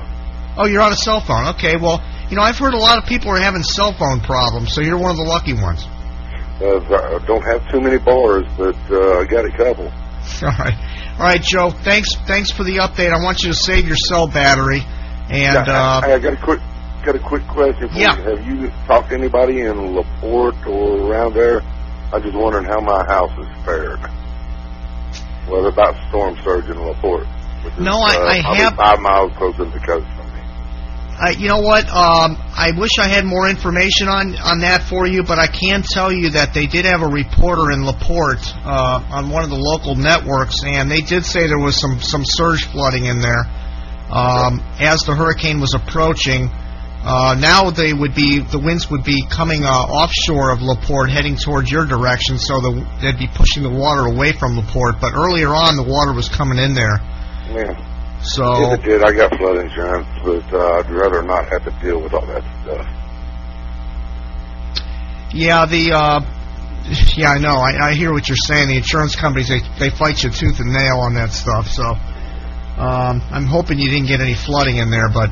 Oh, you're on a cell phone. Okay, well, I've heard a lot of people are having cell phone problems, so you're one of the lucky ones. I don't have too many bars, but I got a couple. All right, Joe. Thanks for the update. I want you to save your cell battery. And I got a quick question for you. Have you talked to anybody in LaPorte or around there? I'm just wondering how my house has fared. Well, about storm surge in LaPorte. No, I have 5 miles closer to the coast from me. You know what? I wish I had more information on that for you, but I can tell you that they did have a reporter in LaPorte on one of the local networks, and they did say there was some surge flooding in there as the hurricane was approaching. Now the winds would be coming offshore of LaPorte, heading towards your direction, so they'd be pushing the water away from LaPorte. But earlier on, the water was coming in there. Yeah. So if it did, I got flood insurance, but I'd rather not have to deal with all that stuff. Yeah, I know. I hear what you're saying. The insurance companies, they fight you tooth and nail on that stuff. So I'm hoping you didn't get any flooding in there, but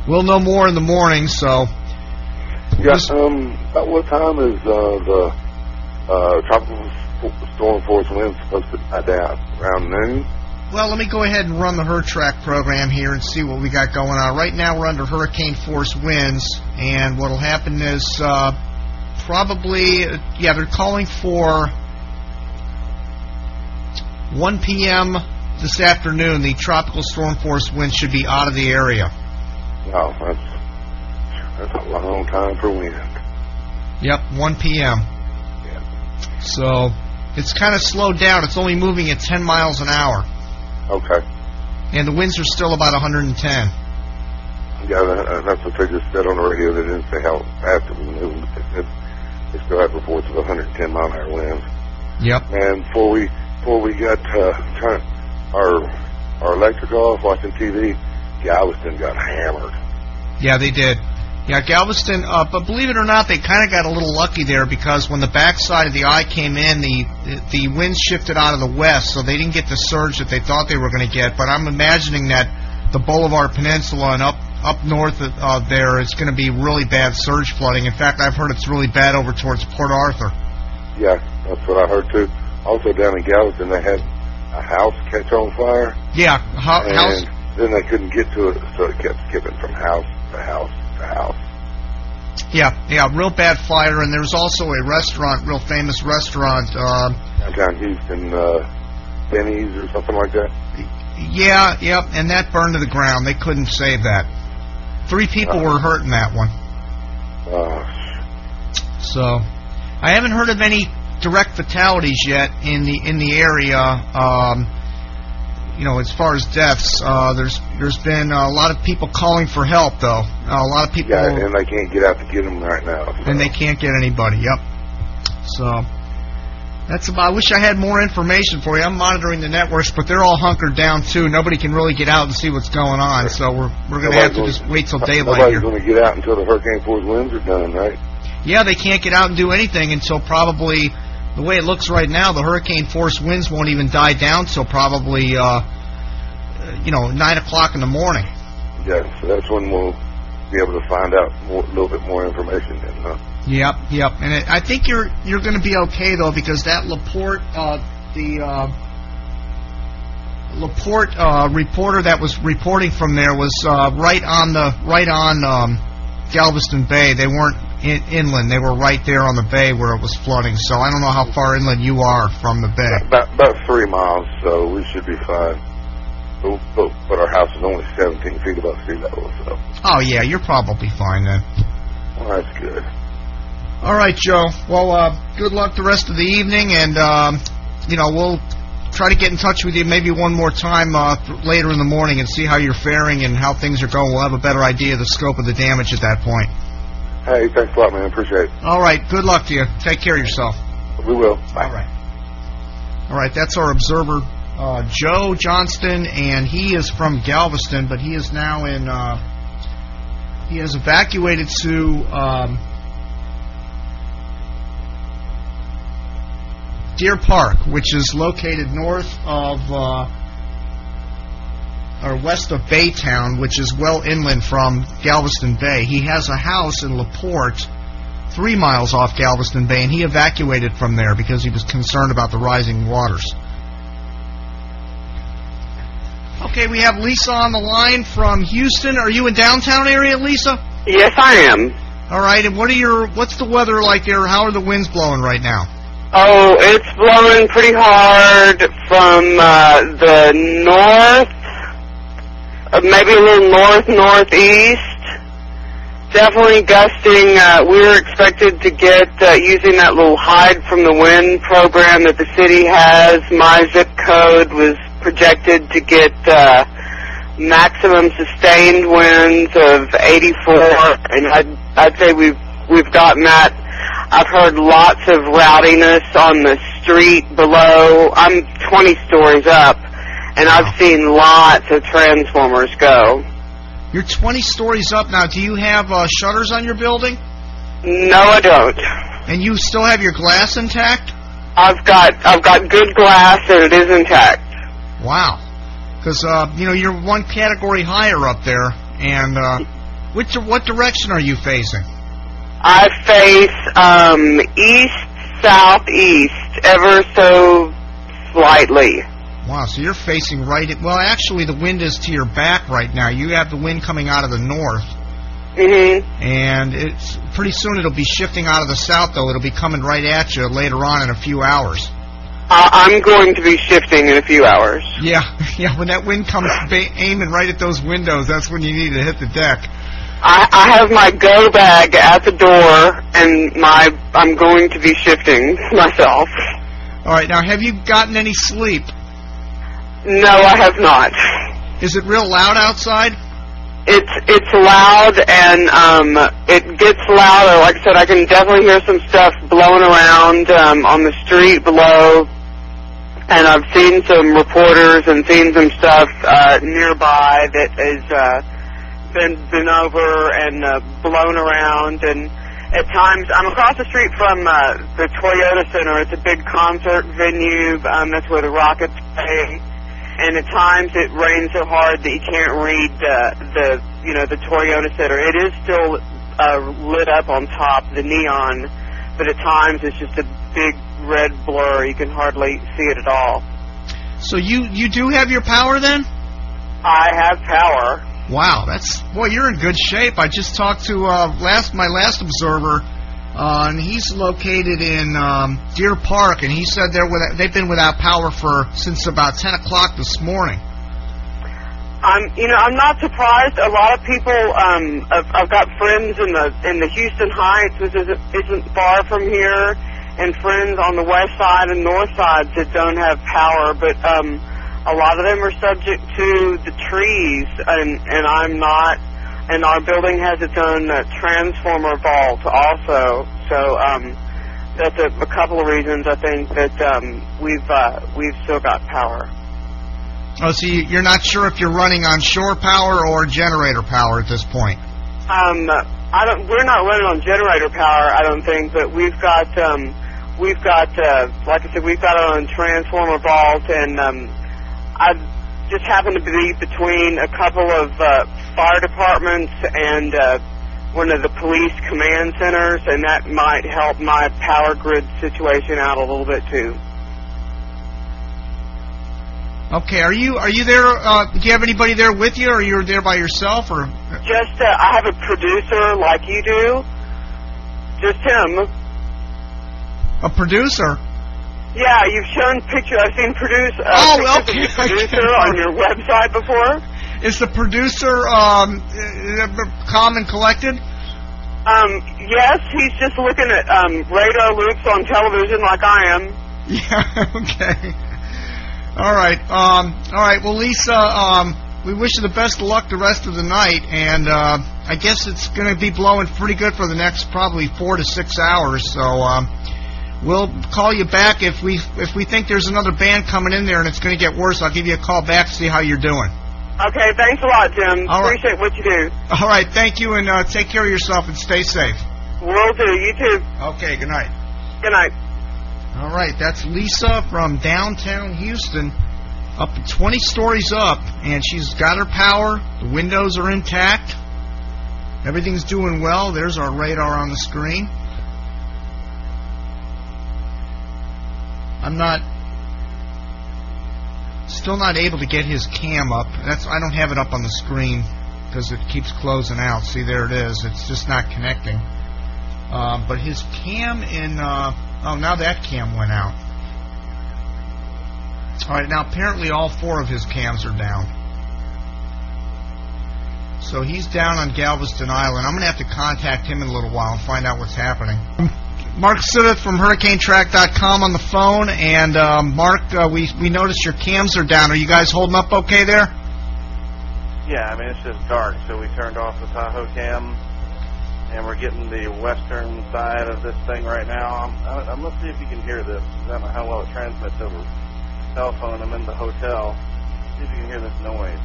we'll know more in the morning. So yeah. About what time is the tropical storm force wind supposed to die down? Around noon? Well, let me go ahead and run the HurTrack program here and see what we got going on. Right now we're under hurricane force winds, and what will happen is they're calling for 1 p.m. this afternoon. The tropical storm force winds should be out of the area. Wow, that's a long time for wind. Yep, 1 p.m. Yeah. So it's kind of slowed down. It's only moving at 10 miles an hour. Okay. And the winds are still about 110. Yeah, that's what they just said on the radio. They didn't say how fast it was moving, but they still had reports of 110 mile an hour winds. Yep. And before we got our electric off watching TV, Galveston got hammered. Yeah, they did. Yeah, Galveston, but believe it or not, they kind of got a little lucky there, because when the backside of the eye came in, the winds shifted out of the west, so they didn't get the surge that they thought they were going to get. But I'm imagining that the Boulevard Peninsula and up north there is going to be really bad surge flooding. In fact, I've heard it's really bad over towards Port Arthur. Yeah, that's what I heard too. Also down in Galveston, they had a house catch on fire. Yeah, house. And then they couldn't get to it, so it kept skipping from house to house to house. Yeah, real bad fire, and there's also a restaurant, real famous restaurant. Downtown Houston, Benny's or something like that. Yeah, and that burned to the ground. They couldn't save that. 3 people were hurt in that one. So, I haven't heard of any direct fatalities yet in the area. as far as deaths, there's been a lot of people calling for help, though. A lot of people. Yeah, and they can't get out to get them right now. So. And they can't get anybody. Yep. So that's about. I wish I had more information for you. I'm monitoring the networks, but they're all hunkered down too. Nobody can really get out and see what's going on. So we're going to have to just wait till daylight here. Nobody's going to get out until the hurricane force winds are done, right? Yeah, they can't get out and do anything until probably. The way it looks right now, the hurricane force winds won't even die down till probably, 9 o'clock in the morning. Yeah, so that's when we'll be able to find out a little bit more information then, huh? Yep. And I think you're going to be okay, though, because that Laporte, Laporte reporter that was reporting from there was right on Galveston Bay. They weren't inland. They were right there on the bay where it was flooding. So I don't know how far inland you are from the bay. About 3 miles, so we should be fine. But our house is only 17 feet above sea level, so. Oh, yeah, you're probably fine then. Well, that's good. All right, Joe. Well, good luck the rest of the evening, and, we'll try to get in touch with you maybe one more time later in the morning and see how you're faring and how things are going. We'll have a better idea of the scope of the damage at that point. Hey, thanks a lot, man. Appreciate it. All right. Good luck to you. Take care of yourself. We will. Bye. All right. That's our observer, Joe Johnston, and he is from Galveston, but he is now in, he has evacuated to Deer Park, which is located north of, or west of Baytown, which is well inland from Galveston Bay. He has a house in LaPorte, 3 miles off Galveston Bay, and he evacuated from there because he was concerned about the rising waters. Okay, we have Lisa on the line from Houston. Are you in downtown area, Lisa? Yes, I am. All right, and what's the weather like there? How are the winds blowing right now? Oh, it's blowing pretty hard from the north. Maybe a little northeast. Definitely gusting. We were expected to get, using that little hide from the wind program that the city has, my zip code was projected to get maximum sustained winds of 84, and I'd say we've gotten that. I've heard lots of rowdiness on the street below. I'm 20 stories up. And I've seen lots of transformers go. You're 20 stories up now. Do you have shutters on your building? No, I don't. And you still have your glass intact? I've got good glass, and it is intact. Wow. Because you're one category higher up there. And what direction are you facing? I face east-southeast, ever so slightly. Wow, so you're facing right at... Well, actually, the wind is to your back right now. You have the wind coming out of the north. Mm-hmm. And it's pretty soon it'll be shifting out of the south, though. It'll be coming right at you later on in a few hours. I'm going to be shifting in a few hours. Yeah, when that wind comes aiming right at those windows, that's when you need to hit the deck. I have my go bag at the door, and I'm going to be shifting myself. All right, now, have you gotten any sleep? No, I have not. Is it real loud outside? It's loud, and it gets louder. Like I said, I can definitely hear some stuff blowing around on the street below, and I've seen some reporters and seen some stuff nearby that has been over and blown around. And at times, I'm across the street from the Toyota Center. It's a big concert venue. That's where the Rockets play. And at times it rains so hard that you can't read the Toyota Center. It is still lit up on top, the neon, but at times it's just a big red blur. You can hardly see it at all. So you do have your power then? I have power. Wow, you're in good shape. I just talked to my last observer, and he's located in Deer Park, and he said they've been without power since about 10 o'clock this morning. I'm not surprised. A lot of people, I've got friends in the Houston Heights, which isn't far from here, and friends on the west side and north sides that don't have power. But a lot of them are subject to the trees, and I'm not. And our building has its own transformer vault also. So that's a couple of reasons I think that we've still got power. Oh, so you're not sure if you're running on shore power or generator power at this point? We're not running on generator power, I don't think, but we've got like I said, we've got our own transformer vault, and I just happen to be between a couple of fire departments and one of the police command centers, and that might help my power grid situation out a little bit too. Okay, are you there? Do you have anybody there with you, or you're there by yourself, or? Just I have a producer like you do. Just him. A producer? Yeah, you've shown pictures. I've seen pictures of the producer on your website before. Is the producer calm and collected? Yes, he's just looking at radar loops on television like I am. Yeah. Okay. All right. Well, Lisa, we wish you the best of luck the rest of the night, and I guess it's going to be blowing pretty good for the next probably 4 to 6 hours. So we'll call you back if we think there's another band coming in there and it's going to get worse. I'll give you a call back to see how you're doing. Okay. Thanks a lot, Jim. All right. Appreciate what you do. All right. Thank you, and take care of yourself and stay safe. Will do. You too. Okay. Good night. Good night. All right, that's Lisa from downtown Houston, up 20 stories up, and she's got her power. The windows are intact. Everything's doing well. There's our radar on the screen. I'm still not able to get his cam up. I don't have it up on the screen because it keeps closing out. See, there it is. It's just not connecting. But his cam in... Oh, now that cam went out. All right, now apparently all 4 of his cams are down. So he's down on Galveston Island. I'm going to have to contact him in a little while and find out what's happening. Mark Seidel from HurricaneTrack.com on the phone. And Mark, we noticed your cams are down. Are you guys holding up okay there? Yeah, I mean, it's just dark, so we turned off the Tahoe cam. And we're getting the western side of this thing right now. Let's see if you can hear this. I don't know how well it transmits over cell phone. I'm in the hotel. See if you can hear this noise.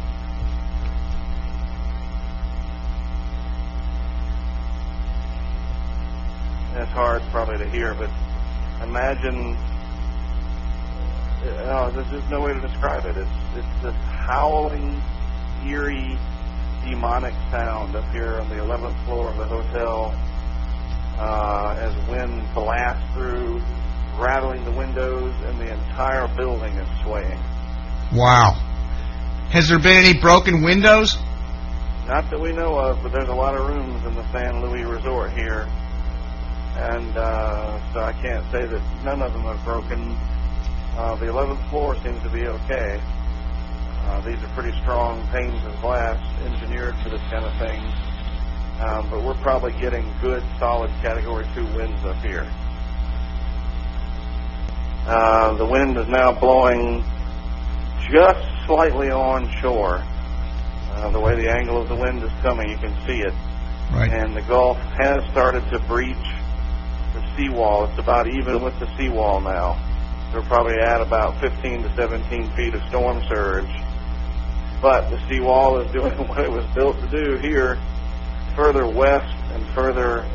It's hard probably to hear, but imagine... there's just no way to describe it. It's this howling, eerie... demonic sound up here on the 11th floor of the hotel as wind blasts through, rattling the windows, and the entire building is swaying. Wow. Has there been any broken windows? Not that we know of, but there's a lot of rooms in the San Luis Resort here. And so I can't say that none of them are broken. The 11th floor seems to be okay. These are pretty strong panes of glass engineered for this kind of thing. But we're probably getting good, solid Category 2 winds up here. The wind is now blowing just slightly onshore. The way the angle of the wind is coming, you can see it. Right. And the Gulf has started to breach the seawall. It's about even with the seawall now. We're probably at about 15 to 17 feet of storm surge. But the seawall is doing what it was built to do here, further west and further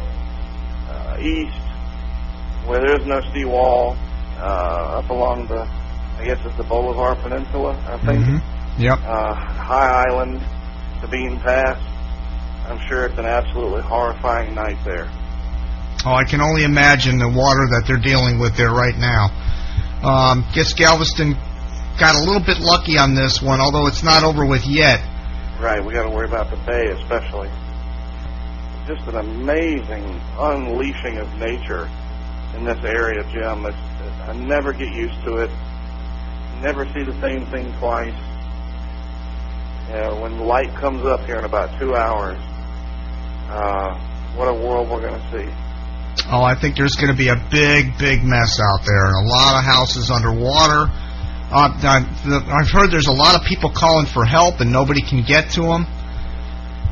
east, where there's no seawall, up along the, I guess it's the Bolivar Peninsula, I think. Mm-hmm. Yep. High Island, Sabine Pass. I'm sure it's an absolutely horrifying night there. Oh, I can only imagine the water that they're dealing with there right now. Guess Galveston got a little bit lucky on this one, although it's not over with yet. Right, we got to worry about the bay especially. Just an amazing unleashing of nature in this area, Jim. I never get used to it. Never see the same thing twice. When light comes up here in about 2 hours, what a world we're going to see. Oh, I think there's going to be a big, big mess out there, and a lot of houses underwater. I've heard there's a lot of people calling for help and nobody can get to them.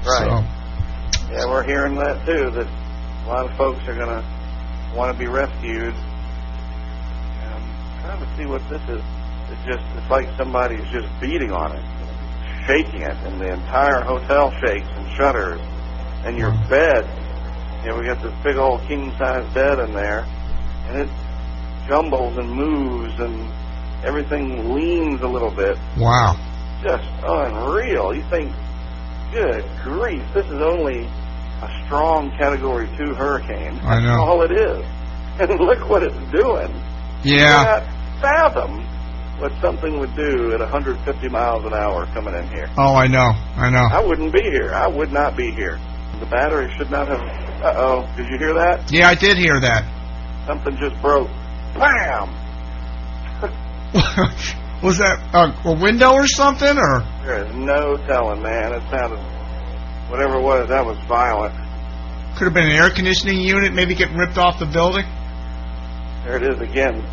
Right. So. Yeah, we're hearing that too, that a lot of folks are going to want to be rescued. I'm trying to see what this is. It's like somebody's just beating on it, shaking it, and the entire hotel shakes and shudders. And your bed, we got this big old king-size bed in there, and it jumbles and moves, and everything leans a little bit. Wow. Just unreal. You think, good grief, this is only a strong Category 2 hurricane. I know. That's all it is. And look what it's doing. Yeah. You cannot fathom what something would do at 150 miles an hour coming in here. Oh, I know. I wouldn't be here. I would not be here. The battery should not have... Uh-oh. Did you hear that? Yeah, I did hear that. Something just broke. Bam! Was that a window or something, or? There is no telling, man. It sounded... Whatever it was, that was violent. Could have been an air conditioning unit maybe getting ripped off the building. There it is again.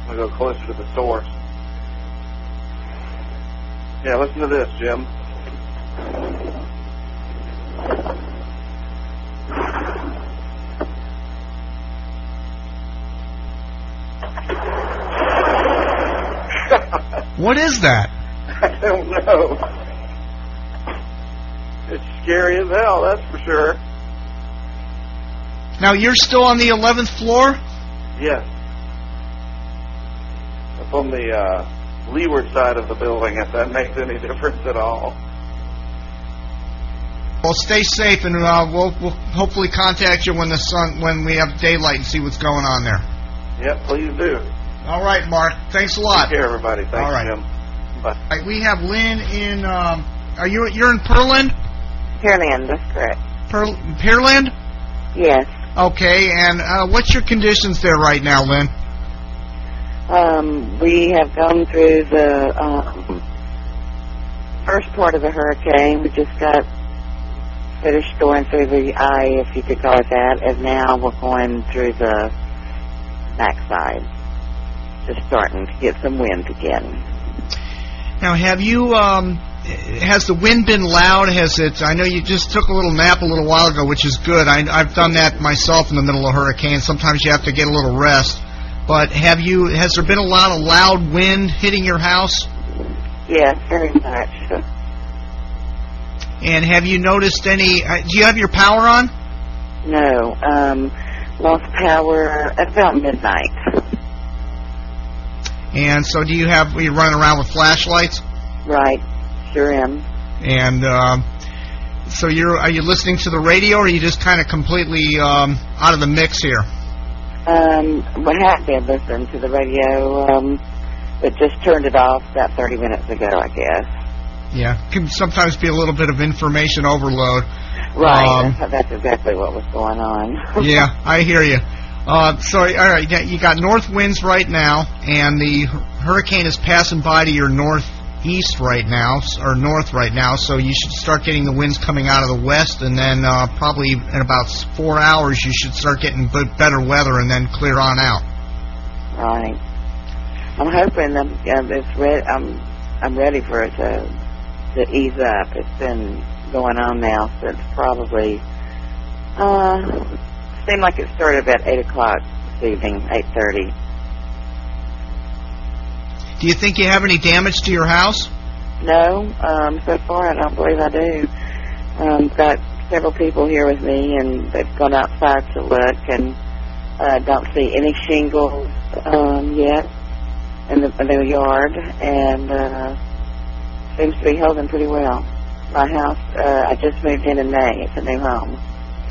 I'm going to go closer to the source. Yeah, listen to this, Jim. What is that? I don't know. It's scary as hell, that's for sure. Now, you're still on the 11th floor? Yes. Up on the leeward side of the building, if that makes any difference at all. Well, stay safe, and we'll hopefully contact you when we have daylight and see what's going on there. Yep, please do. All right, Mark. Thanks a lot. Take care, everybody. Thanks, all right. Jim. Bye. All right, we have Lynn in. You're in Pearland? Pearland, that's correct. Pearland? Yes. Okay, and what's your conditions there right now, Lynn? We have gone through the first part of the hurricane. We just got finished going through the eye, if you could call it that, and now we're going through the backside. Just starting to get some wind again. Now, have you, has the wind been loud? I know you just took a little nap a little while ago, which is good. I've done that myself in the middle of a hurricane. Sometimes you have to get a little rest. But has there been a lot of loud wind hitting your house? Yes, very much. And have you noticed any, do you have your power on? No, lost power at about midnight. And so are you running around with flashlights? Right, sure am. And so are you listening to the radio, or are you just kind of completely out of the mix here? We have been listening to the radio, but just turned it off about 30 minutes ago, I guess. Yeah, can sometimes be a little bit of information overload. Right, that's exactly what was going on. Yeah, I hear you. So, all right, you got north winds right now, and the hurricane is passing by to your northeast right now, or north right now, so you should start getting the winds coming out of the west, and then probably in about 4 hours you should start getting better weather and then clear on out. Right. I'm hoping I'm ready for it to ease up. It's been going on now since probably seemed like it started about 8 o'clock this evening, 8:30. Do you think you have any damage to your house? No, so far I don't believe I do. Got several people here with me, and they've gone outside to look, and don't see any shingles yet in the yard, and seems to be holding pretty well. My house, I just moved in May. It's a new home.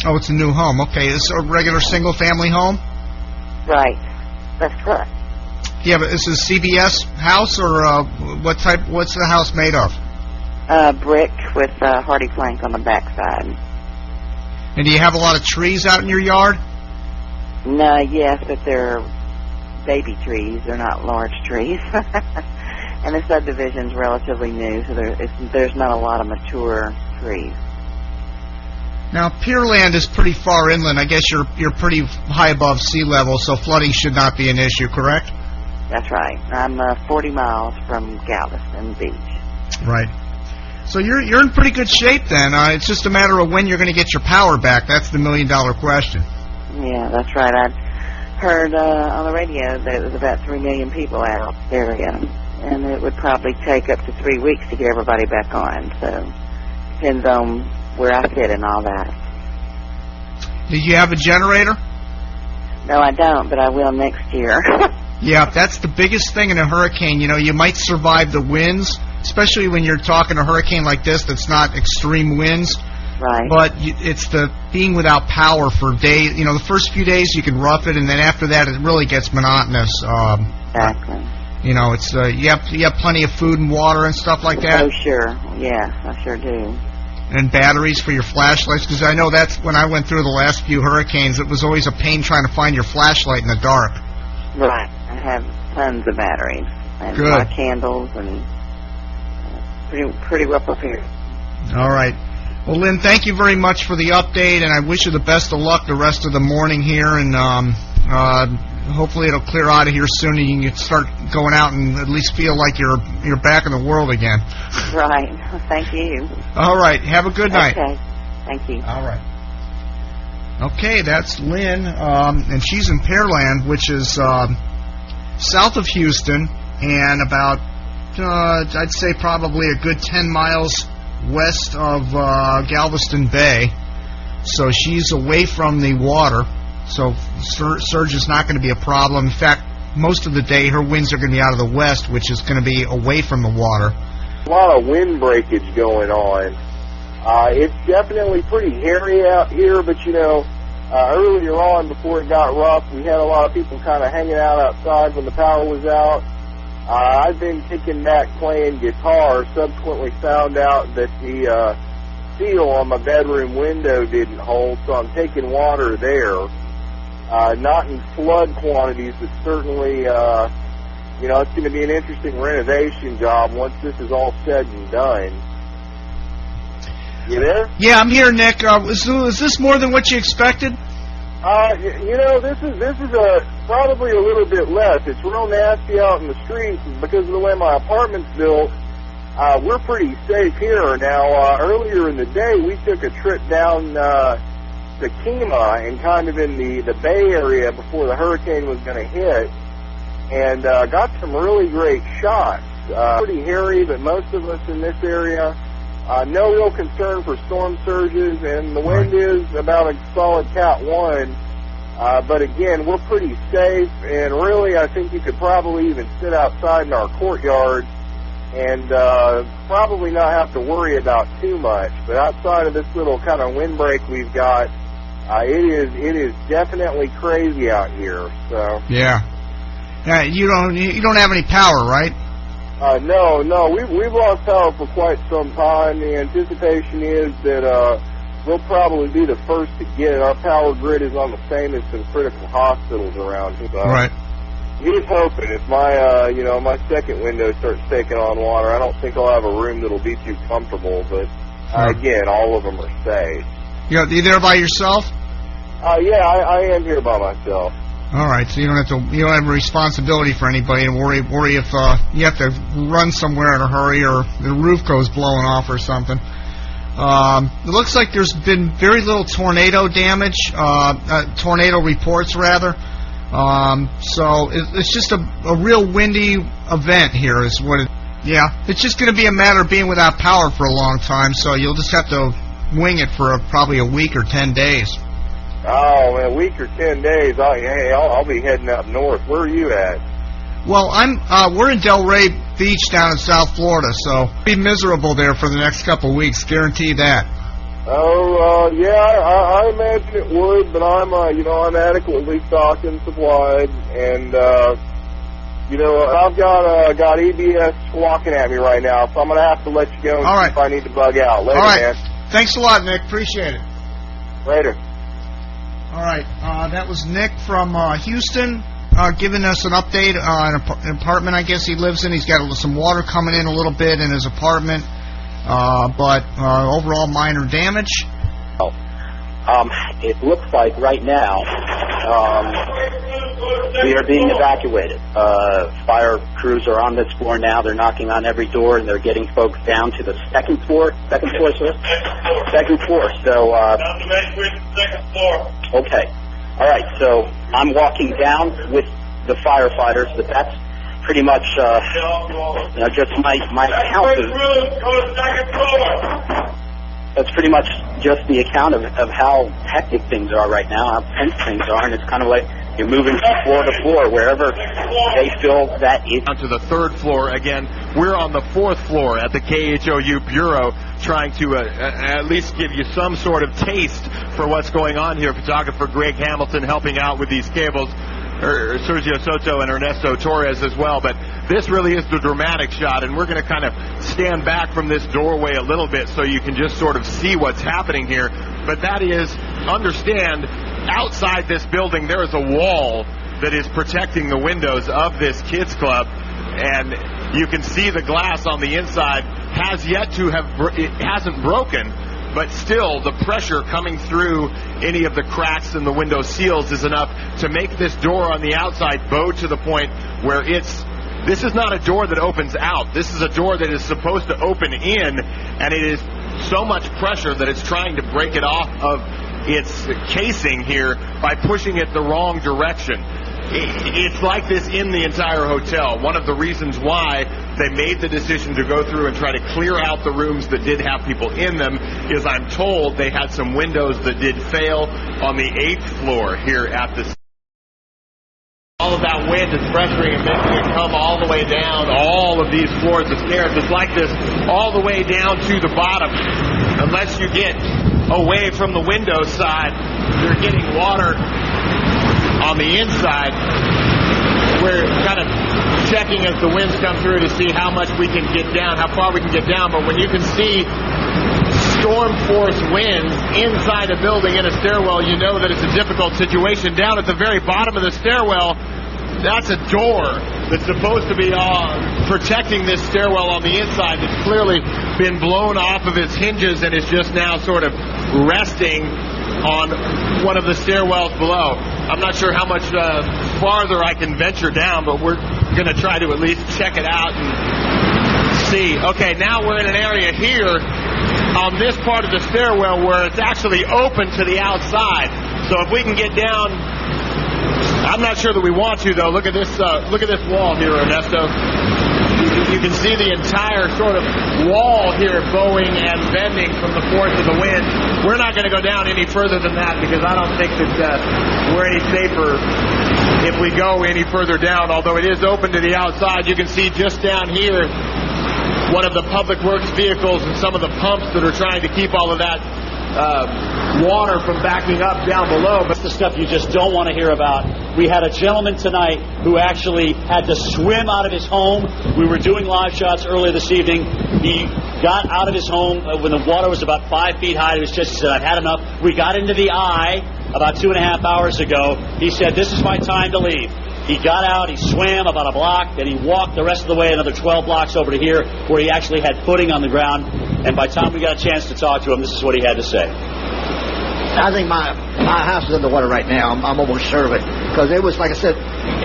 Oh, it's a new home. Okay, is this a regular single-family home? Right. That's correct. Yeah, but is this a CBS house, or what's the house made of? Brick with hardy plank on the backside. And do you have a lot of trees out in your yard? No, yes, but they're baby trees. They're not large trees. And the subdivision's relatively new, so there's not a lot of mature trees. Now, Pearland is pretty far inland. I guess you're pretty high above sea level, so flooding should not be an issue, correct? That's right. I'm 40 miles from Galveston Beach. Right. So you're in pretty good shape then. It's just a matter of when you're going to get your power back. That's the million-dollar question. Yeah, that's right. I heard on the radio that there was about 3 million people out there, and it would probably take up to 3 weeks to get everybody back on. So depends on where I fit and all that. Do you have a generator? No, I don't, but I will next year. Yeah, that's the biggest thing in a hurricane. You know, you might survive the winds, especially when you're talking a hurricane like this that's not extreme winds. Right. But it's the being without power for days. You know, the first few days you can rough it, and then after that it really gets monotonous. Exactly. You know, it's you have plenty of food and water and stuff like that. Oh, sure. Yeah, I sure do. And batteries for your flashlights, because I know that's when I went through the last few hurricanes, it was always a pain trying to find your flashlight in the dark. Right. I have tons of batteries and Good. a lot of candles and pretty well prepared. All right. Well, Lynn, thank you very much for the update, and I wish you the best of luck the rest of the morning here, and hopefully it'll clear out of here soon and you can start going out and at least feel like you're back in the world again. Right. Thank you. All right. Have a good night. Okay. Thank you. All right. Okay, that's Lynn, and she's in Pearland, which is south of Houston and about, I'd say probably a good 10 miles west of Galveston Bay. So she's away from the water, so surge is not going to be a problem. In fact, most of the day her winds are going to be out of the west, which is going to be away from the water. A lot of wind breakage going on. It's definitely pretty hairy out here, but you know, earlier on before it got rough, we had a lot of people kind of hanging out outside when the power was out. I've been kicking back playing guitar, subsequently found out that the seal on my bedroom window didn't hold, so I'm taking water there. Not in flood quantities, but certainly, you know, it's going to be an interesting renovation job once this is all said and done. You there? Yeah, I'm here, Nick. Is this more than what you expected? You know, this is probably a little bit less. It's real nasty out in the streets because of the way my apartment's built. We're pretty safe here. Now, earlier in the day, we took a trip down to Kemah and kind of in the Bay Area before the hurricane was going to hit, and got some really great shots. Pretty hairy, but most of us in this area, no real concern for storm surges, and the wind is about a solid Cat 1. But again, we're pretty safe, and really I think you could probably even sit outside in our courtyard and probably not have to worry about too much. But outside of this little kind of windbreak we've got, it is definitely crazy out here. So yeah, you don't have any power, right? No, we've lost power for quite some time. The anticipation is that we'll probably be the first to get it. Our power grid is on the same as some critical hospitals around here. So right. Here's hoping if my my second window starts taking on water, I don't think I'll have a room that'll be too comfortable. But again, all of them are safe. You there by yourself? Yeah, I am here by myself. All right, so you don't have a responsibility for anybody and worry if you have to run somewhere in a hurry or the roof goes blowing off or something. It looks like there's been very little tornado damage, tornado reports rather. So it's just a real windy event here is what it. Yeah, it's just going to be a matter of being without power for a long time. So you'll just have to wing it for probably a week or 10 days. Oh, man, a week or 10 days. I'll be heading up north. Where are you at? Well, we're in Delray Beach down in South Florida, so it'll be miserable there for the next couple of weeks. Guarantee that. Oh, yeah, I imagine it would, but I'm adequately stocked and supplied, and I've got EBS squawking at me right now, so I'm gonna have to let you go. All right. If I need to bug out later, all right, man. Thanks a lot, Nick. Appreciate it. Later. All right, that was Nick from Houston giving us an update on an apartment I guess he lives in. He's got some water coming in a little bit in his apartment, but overall minor damage. It looks like right now we are being evacuated. Fire crews are on this floor now. They're knocking on every door, and they're getting folks down to the second floor. Second floor, sir? Second floor. So, Down to second floor. okay. All right, so I'm walking down with the firefighters, but that's pretty much, just my account of... That's pretty much just the account of how hectic things are right now, how tense things are, and it's kind of like you're moving from floor to floor wherever they feel that is. Down to the third floor again. We're on the fourth floor at the KHOU Bureau, trying to at least give you some sort of taste for what's going on here. Photographer Greg Hamilton helping out with these cables. Sergio Soto and Ernesto Torres as well, but this really is the dramatic shot, and we're going to kind of stand back from this doorway a little bit so you can just sort of see what's happening here. But that is, understand, outside this building there is a wall that is protecting the windows of this kids club, and you can see the glass on the inside has yet to have, it hasn't broken, but still the pressure coming through any of the cracks in the window seals is enough to make this door on the outside bow to the point where this is not a door that opens out. This is a door that is supposed to open in, and it is so much pressure that it's trying to break it off of its casing here by pushing it the wrong direction. It's like this in the entire hotel. One of the reasons why they made the decision to go through and try to clear out the rooms that did have people in them is, I'm told, they had some windows that did fail on the 8th floor here at the... All of that wind is pressuring and making it come all the way down all of these floors of stairs. It's like this all the way down to the bottom. Unless you get away from the window side, you're getting water on the inside. We're kind of checking as the winds come through to see how much we can get down, how far we can get down. But when you can see storm force winds inside a building in a stairwell, you know that it's a difficult situation. Down at the very bottom of the stairwell, that's a door that's supposed to be protecting this stairwell on the inside that's clearly been blown off of its hinges and is just now sort of resting on one of the stairwells below. I'm not sure how much farther I can venture down, but we're going to try to at least check it out and see. Okay, now we're in an area here on this part of the stairwell where it's actually open to the outside. So if we can get down, I'm not sure that we want to, though. Look at this wall here, Ernesto. You can see the entire sort of wall here bowing and bending from the force of the wind. We're not going to go down any further than that because I don't think that we're any safer if we go any further down, although it is open to the outside. You can see just down here one of the public works vehicles and some of the pumps that are trying to keep all of that water from backing up down below. That's the stuff you just don't want to hear about. We had a gentleman tonight who actually had to swim out of his home. We were doing live shots earlier this evening. He got out of his home when the water was about 5 feet high. He was just said, I've had enough. We got into the eye about 2.5 hours ago. He said, this is my time to leave. He got out, he swam about a block, then he walked the rest of the way another 12 blocks over to here where he actually had footing on the ground. And by the time we got a chance to talk to him, this is what he had to say. I think my house is underwater right now. I'm almost sure of it. Because it was, like I said,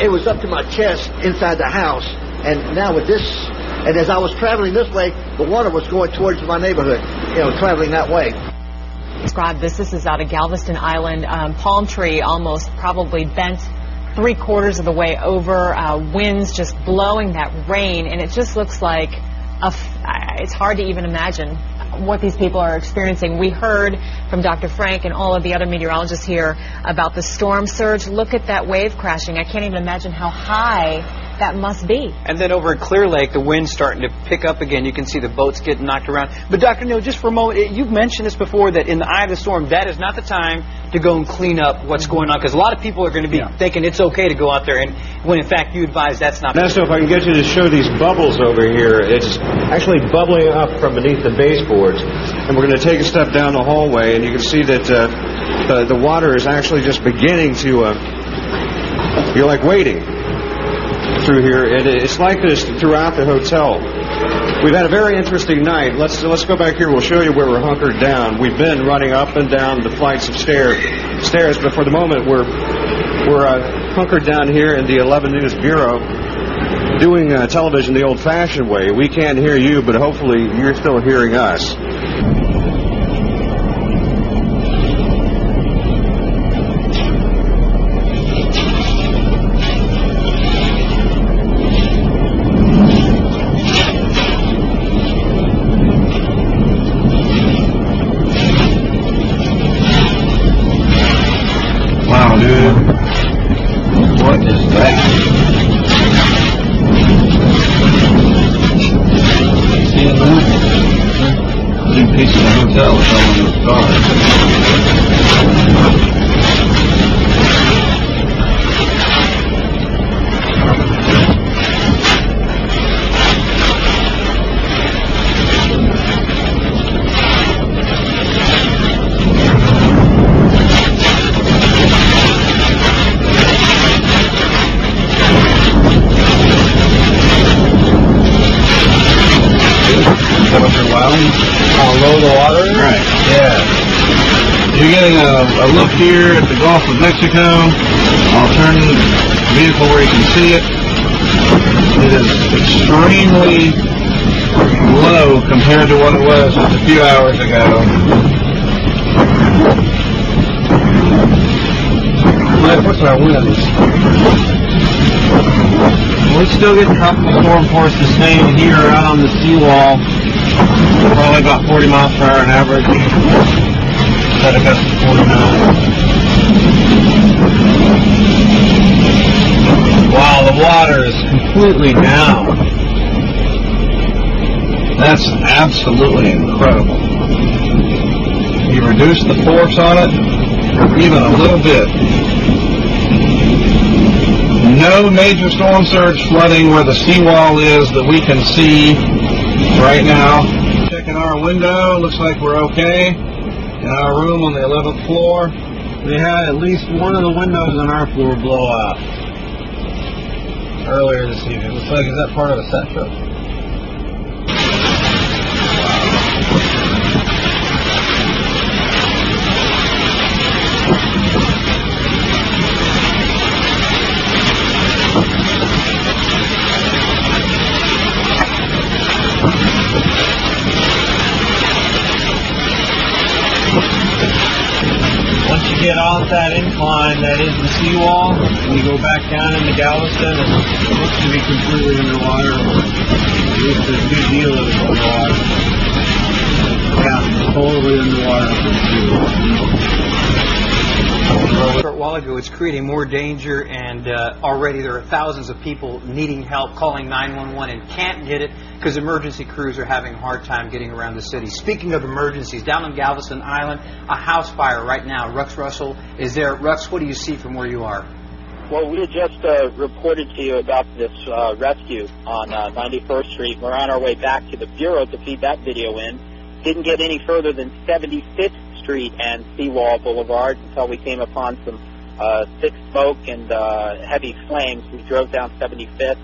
it was up to my chest inside the house. And now with this, and as I was traveling this way, the water was going towards my neighborhood, traveling that way. Describe this. This is out of Galveston Island. Palm tree almost probably bent 3/4 of the way over. Winds just blowing that rain, and it just looks like it's hard to even imagine what these people are experiencing. We heard from Dr. Frank and all of the other meteorologists here about the storm surge. Look at that wave crashing. I can't even imagine how high that must be. And then over at Clear Lake, the wind's starting to pick up again. You can see the boats getting knocked around. But Dr. Neal, just for a moment, you've mentioned this before, that in the eye of the storm, that is not the time to go and clean up what's going on, because a lot of people are going to be thinking it's okay to go out there, and when in fact you advise that's not. Now, so if I can get you to show these bubbles over here, it's actually bubbling up from beneath the baseboards, and we're going to take a step down the hallway, and you can see that the water is actually just beginning to, you're like waiting through here, and it's like this throughout the hotel. We've had a very interesting night. Let's go back here. We'll show you where we're hunkered down. We've been running up and down the flights of stairs, but for the moment we're hunkered down here in the 11 News Bureau, doing television the old-fashioned way. We can't hear you, but hopefully you're still hearing us. Wow, dude. What is that? See that? Big piece of the hotel fell in the car. How low the water is? Right. Yeah. You're getting a look here at the Gulf of Mexico. I'll turn the vehicle where you can see it. It is extremely low compared to what it was just a few hours ago. What's our winds? We're still getting tropical storm force sustained here out on the seawall. Probably about 40 miles per hour on average. Set a gust of 49. Wow, the water is completely down. That's absolutely incredible. You reduce the force on it even a little bit. No major storm surge flooding where the seawall is that we can see right now. Checking our window, looks like we're okay. In our room on the 11th floor, we had at least one of the windows on our floor blow out earlier this evening. Looks like, is that part of a set truck? Once you get off that incline that is the seawall, you go back down into Galveston and it looks to be completely underwater. At least there's a good deal of it underwater. Yeah, totally underwater. A short while ago, it's creating more danger, and already there are thousands of people needing help, calling 911 and can't get it because emergency crews are having a hard time getting around the city. Speaking of emergencies, down on Galveston Island, a house fire right now. Rux Russell is there. Rux, what do you see from where you are? Well, we had just reported to you about this rescue on 91st Street. We're on our way back to the Bureau to feed that video in. Didn't get any further than 75th Street and Seawall Boulevard until we came upon some thick smoke and heavy flames. We drove down 75th.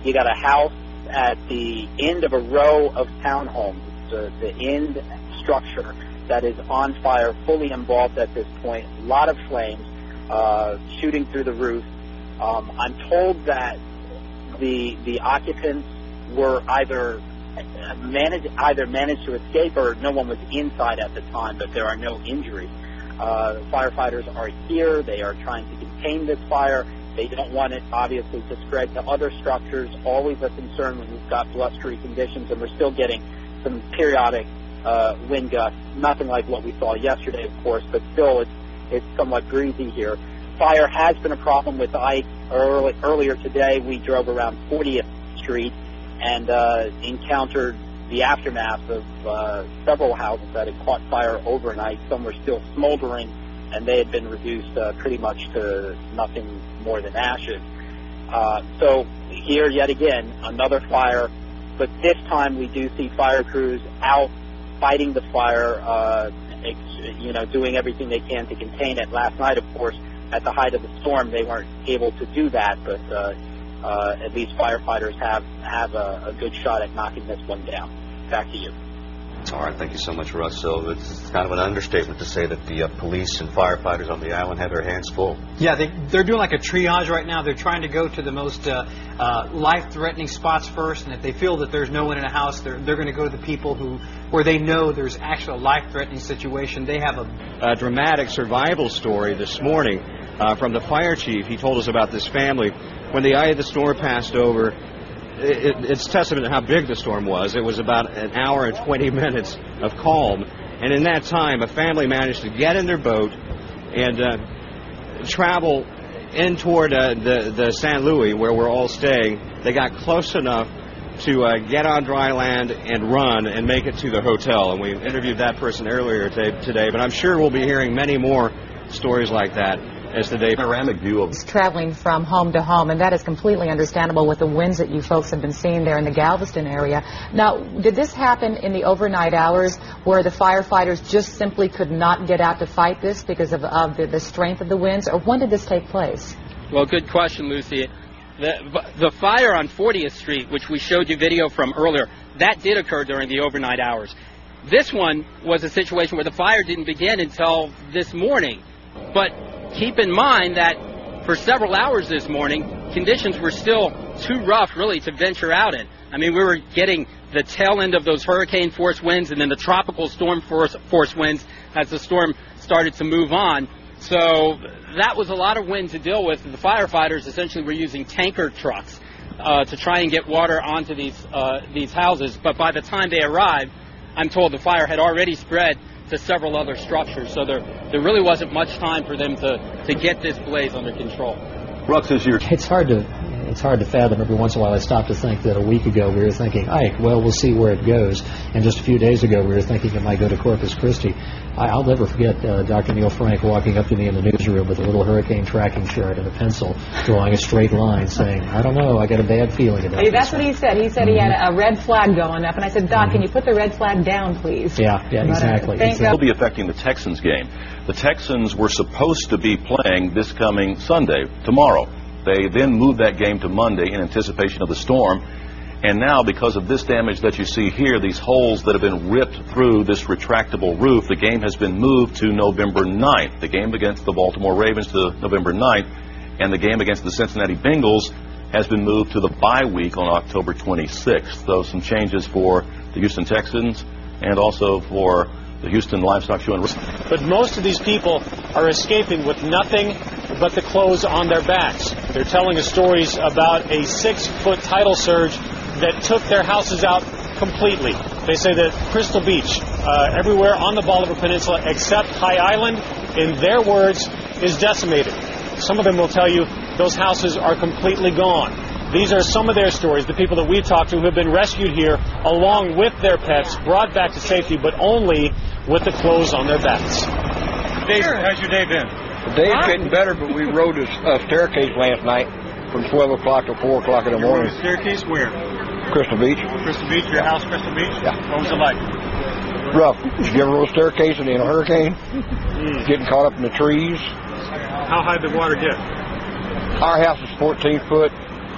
You got a house at the end of a row of townhomes. It's the end structure that is on fire, fully involved at this point. A lot of flames shooting through the roof. I'm told that the occupants were either managed to escape or no one was inside at the time, but there are no injuries. Firefighters are here. They are trying to contain this fire. They don't want it, obviously, to spread to other structures. Always a concern when we've got blustery conditions, and we're still getting some periodic wind gusts. Nothing like what we saw yesterday, of course, but still it's somewhat breezy here. Fire has been a problem with Ike. Earlier today, we drove around 40th Street and encountered the aftermath of several houses that had caught fire overnight. Some were still smoldering, and they had been reduced pretty much to nothing more than ashes. So here, yet again, another fire, but this time we do see fire crews out fighting the fire, doing everything they can to contain it. Last night, of course, at the height of the storm, they weren't able to do that, but at least firefighters have a good shot at knocking this one down. Back to you. All right, thank you so much, Russ. So it's kind of an understatement to say that the police and firefighters on the island have their hands full. Yeah, they're doing like a triage right now. They're trying to go to the most life-threatening spots first, and if they feel that there's no one in a house, they're going to go to the people where they know there's actually a life-threatening situation. They have a dramatic survival story this morning from the fire chief. He told us about this family. When the eye of the storm passed over, it's testament to how big the storm was. It was about an hour and 20 minutes of calm. And in that time, a family managed to get in their boat and travel in toward the San Luis, where we're all staying. They got close enough to get on dry land and run and make it to the hotel. And we interviewed that person earlier today. But I'm sure we'll be hearing many more stories like that as the day. Panoramic view of traveling from home to home, and that is completely understandable with the winds that you folks have been seeing there in the Galveston area. Now, did this happen in the overnight hours where the firefighters just simply could not get out to fight this because of the strength of the winds, or when did this take place? Well, good question, Lucy. The fire on 40th Street, which we showed you video from earlier, that did occur during the overnight hours. This one was a situation where the fire didn't begin until this morning. But keep in mind that for several hours this morning, conditions were still too rough, really, to venture out in. I mean, we were getting the tail end of those hurricane force winds and then the tropical storm force winds as the storm started to move on. So that was a lot of wind to deal with. The firefighters essentially were using tanker trucks to try and get water onto these houses. But by the time they arrived, I'm told the fire had already spread to several other structures, so there really wasn't much time for them to get this blaze under control. Rux, it's hard to fathom. Every once in a while I stop to think that a week ago we were thinking, Ike, well, we'll see where it goes. And just a few days ago we were thinking it might go to Corpus Christi. I'll never forget Dr. Neil Frank walking up to me in the newsroom with a little hurricane tracking chart and a pencil, drawing a straight line, saying, I don't know, I got a bad feeling about it. That's what he said. He said he had a red flag going up, and I said, Doc, can you put the red flag down, please? Yeah, exactly. It will be affecting the Texans game. The Texans were supposed to be playing this coming Sunday, tomorrow. They then moved that game to Monday in anticipation of the storm. And now, because of this damage that you see here, these holes that have been ripped through this retractable roof, the game has been moved to November 9th. The game against the Baltimore Ravens to November 9th, and the game against the Cincinnati Bengals has been moved to the bye week on October 26th. So some changes for the Houston Texans and also for the Houston Livestock Show. But most of these people are escaping with nothing but the clothes on their backs. They're telling us stories about a 6-foot tidal surge that took their houses out completely. They say that Crystal Beach, everywhere on the Bolivar Peninsula except High Island, in their words, is decimated. Some of them will tell you those houses are completely gone. These are some of their stories, the people that we talked to who have been rescued here along with their pets, brought back to safety, but only with the clothes on their backs. Dave, how's your day been? The day's getting better, but we rode a staircase last night from 12 o'clock to 4 o'clock in the morning. You rode a staircase where? Crystal Beach. Crystal Beach, your house, Crystal Beach? Yeah. What was it like? Rough. Did you ever rode a staircase in a hurricane? Getting caught up in the trees. How high did the water get? Our house is 14 foot.